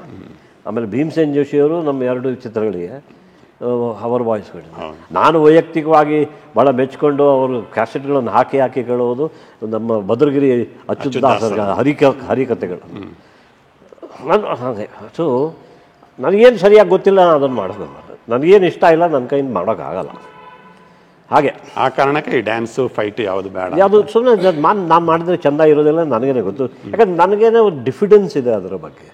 ಆಮೇಲೆ ಭೀಮಸೇನ್ ಜೋಶಿಯವರು ನಮ್ಮ 2 ಚಿತ್ರಗಳಿಗೆ ಅವರ ವಾಯ್ಸ್ಗಳು. ನಾನು ವೈಯಕ್ತಿಕವಾಗಿ ಭಾಳ ಮೆಚ್ಕೊಂಡು ಅವರು ಕ್ಯಾಸೆಟ್ಗಳನ್ನು ಹಾಕಿ ಕೇಳೋದು ನಮ್ಮ ಭದ್ರಗಿರಿ ಅಚ್ಯುತದಾಸರ ಹರಿಕಥೆಗಳು. ಹಾಗೆ. ಸೊ ನನಗೇನು ಸರಿಯಾಗಿ ಗೊತ್ತಿಲ್ಲ, ನಾನು ಅದನ್ನು ಮಾಡಬೇಕು. ನನಗೇನು ಇಷ್ಟ ಇಲ್ಲ, ನನ್ನ ಕೈಯಿಂದ ಮಾಡೋಕ್ಕಾಗಲ್ಲ. ಹಾಗೆ ಆ ಕಾರಣಕ್ಕೆ ಈ ಡ್ಯಾನ್ಸು ಫೈಟು ಯಾವುದು ಬೇಡ, ಯಾವುದು ಸುಮ್ಮನೆ ನಾನು ಮಾಡಿದ್ರೆ ಚೆಂದ ಇರೋದಿಲ್ಲ ನನಗೇನೆ ಗೊತ್ತು. ಯಾಕಂದ್ರೆ ನನಗೇನೆ ಒಂದು ಡಿಫಿಡೆನ್ಸ್ ಇದೆ ಅದರ ಬಗ್ಗೆ.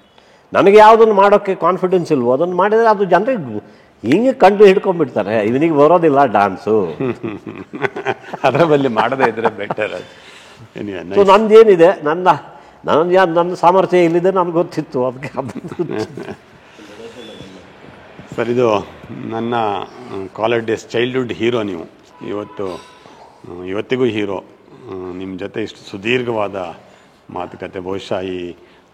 ನನಗೆ ಯಾವುದನ್ನು ಮಾಡೋಕ್ಕೆ ಕಾನ್ಫಿಡೆನ್ಸ್ ಇಲ್ವೋ ಅದನ್ನು ಮಾಡಿದರೆ ಅದು ಜನರಿಗೆ ಹಿಂಗೆ ಕಂಡು ಹಿಡ್ಕೊಂಡ್ಬಿಡ್ತಾರೆ, ಇವನಿಗೆ ಬರೋದಿಲ್ಲ ಡ್ಯಾನ್ಸು. ಅದರ ಬಲ್ಲಿ ಮಾಡದೇ ಇದ್ರೆ ಬೆಟರ್. ಸೊ ನಂದೇನಿದೆ, ನನ್ನ ಸಾಮರ್ಥ್ಯ ಇಲ್ಲಿದೆ ನನಗೆ ಗೊತ್ತಿತ್ತು, ಅದಕ್ಕೆ. ಸರ್, ಇದು ನನ್ನ ಕಾಲೇಜ್ ಡೇಸ್ ಚೈಲ್ಡ್ಹುಡ್ ಹೀರೋ ನೀವು. ಇವತ್ತಿಗೂ ಹೀರೋ. ನಿಮ್ಮ ಜೊತೆ ಇಷ್ಟು ಸುದೀರ್ಘವಾದ ಮಾತುಕತೆ. ಬಹುಶಃ ಈ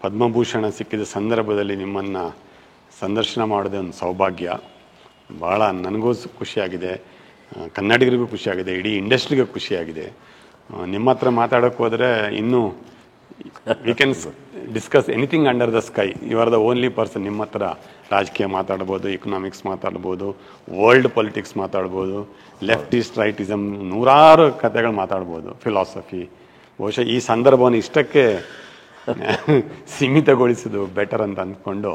ಪದ್ಮಭೂಷಣ ಸಿಕ್ಕಿದ ಸಂದರ್ಭದಲ್ಲಿ ನಿಮ್ಮನ್ನು ಸಂದರ್ಶನ ಮಾಡೋದೇ ಒಂದು ಸೌಭಾಗ್ಯ. ಭಾಳ ನನಗೂ ಖುಷಿಯಾಗಿದೆ, ಕನ್ನಡಿಗರಿಗೂ ಖುಷಿಯಾಗಿದೆ, ಇಡೀ ಇಂಡಸ್ಟ್ರಿಗೂ ಖುಷಿಯಾಗಿದೆ. ನಿಮ್ಮ ಹತ್ರ ಮಾತಾಡೋಕ್ಕೆ ಹೋದರೆ ಇನ್ನೂ we can discuss anything under the sky. You are the only person. ನಿಮ್ಮ ಹತ್ರ ರಾಜಕೀಯ ಮಾತಾಡ್ಬೋದು, ಎಕನಾಮಿಕ್ಸ್ ಮಾತಾಡ್ಬೋದು, ವರ್ಲ್ಡ್ ಪೊಲಿಟಿಕ್ಸ್ ಮಾತಾಡ್ಬೋದು, ಲೆಫ್ಟಿಸ್ಟ್ ರೈಟಿಸಮ್, ನೂರಾರು ಕಥೆಗಳು ಮಾತಾಡ್ಬೋದು, ಫಿಲಾಸಫಿ. ಬಹುಶಃ ಈ ಸಂದರ್ಭವನ್ನು ಇಷ್ಟಕ್ಕೆ ಸೀಮಿತಗೊಳಿಸೋದು ಬೆಟರ್ ಅಂತ ಅಂದ್ಕೊಂಡು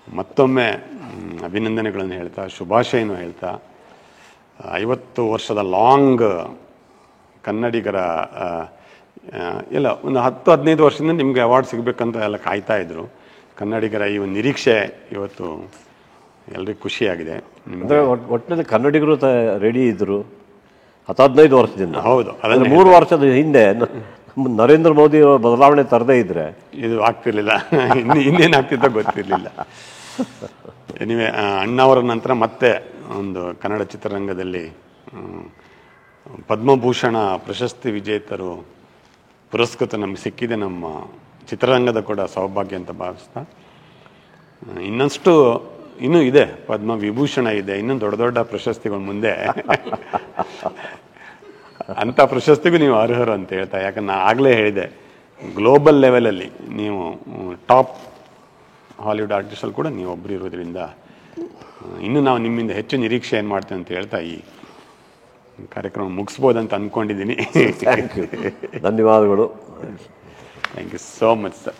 ಮತ್ತೊಮ್ಮೆ ಅಭಿನಂದನೆಗಳನ್ನು ಹೇಳ್ತಾ, ಶುಭಾಶಯನೂ ಹೇಳ್ತಾ, 50 ವರ್ಷದ ಲಾಂಗ್ ಕನ್ನಡಿಗರ ಎಲ್ಲ ಒಂದು 10-15 ವರ್ಷದಿಂದ ನಿಮಗೆ ಅವಾರ್ಡ್ ಸಿಗಬೇಕಂತ ಎಲ್ಲ ಕಾಯ್ತಾ ಇದ್ರು. ಕನ್ನಡಿಗರ ಈ ಒಂದು ನಿರೀಕ್ಷೆ ಇವತ್ತು ಎಲ್ರಿಗೂ ಖುಷಿಯಾಗಿದೆ. ಅಂದರೆ ಒಟ್ಟಿನಲ್ಲಿ ಕನ್ನಡಿಗರು ರೆಡಿ ಇದ್ದರು 10-15 ವರ್ಷದಿಂದ. ಹೌದು, ಅದನ್ನು 3 ವರ್ಷದ ಹಿಂದೆ ನರೇಂದ್ರ ಮೋದಿ ಬದಲಾವಣೆ ತರದೇ ಇದ್ರೆ ಇದು ಆಗ್ತಿರ್ಲಿಲ್ಲ. ಇನ್ನೇನು ಆಗ್ತಿತ್ತೋ ಗೊತ್ತಿರಲಿಲ್ಲ. ಎನಿವೆ, ಅಣ್ಣವರ ನಂತರ ಮತ್ತೆ ಒಂದು ಕನ್ನಡ ಚಿತ್ರರಂಗದಲ್ಲಿ ಪದ್ಮಭೂಷಣ ಪ್ರಶಸ್ತಿ ವಿಜೇತರು ಪುರಸ್ಕೃತ ನಮ್ಗೆ ಸಿಕ್ಕಿದೆ. ನಮ್ಮ ಚಿತ್ರರಂಗದ ಕೂಡ ಸೌಭಾಗ್ಯ ಅಂತ ಭಾವಿಸ್ತಾ, ಇನ್ನೂ ಇದೆ, ಪದ್ಮ ವಿಭೂಷಣ ಇದೆ, ಇನ್ನೂ ದೊಡ್ಡ ದೊಡ್ಡ ಪ್ರಶಸ್ತಿಗಳ ಮುಂದೆ. ಅಂಥ ಪ್ರಶಸ್ತಿಗೂ ನೀವು ಅರ್ಹರು ಅಂತ ಹೇಳ್ತಾ. ಯಾಕಂದ್ರೆ ನಾನು ಆಗಲೇ ಹೇಳಿದೆ, ಗ್ಲೋಬಲ್ ಲೆವೆಲಲ್ಲಿ ನೀವು ಟಾಪ್ ಹಾಲಿವುಡ್ ಆರ್ಟಿಸ್ಟಲ್ಲಿ ಕೂಡ ನೀವು ಒಬ್ಬರು ಇರೋದ್ರಿಂದ ಇನ್ನೂ ನಾವು ನಿಮ್ಮಿಂದ ಹೆಚ್ಚು ನಿರೀಕ್ಷೆ ಏನು ಮಾಡ್ತೇವೆ ಅಂತ ಹೇಳ್ತಾ ಈ ಕಾರ್ಯಕ್ರಮ ಮುಗಿಸ್ಬೋದಂತ ಅಂದ್ಕೊಂಡಿದ್ದೀನಿ. ಥ್ಯಾಂಕ್ ಯು, ಧನ್ಯವಾದಗಳು. Thank you so much sir.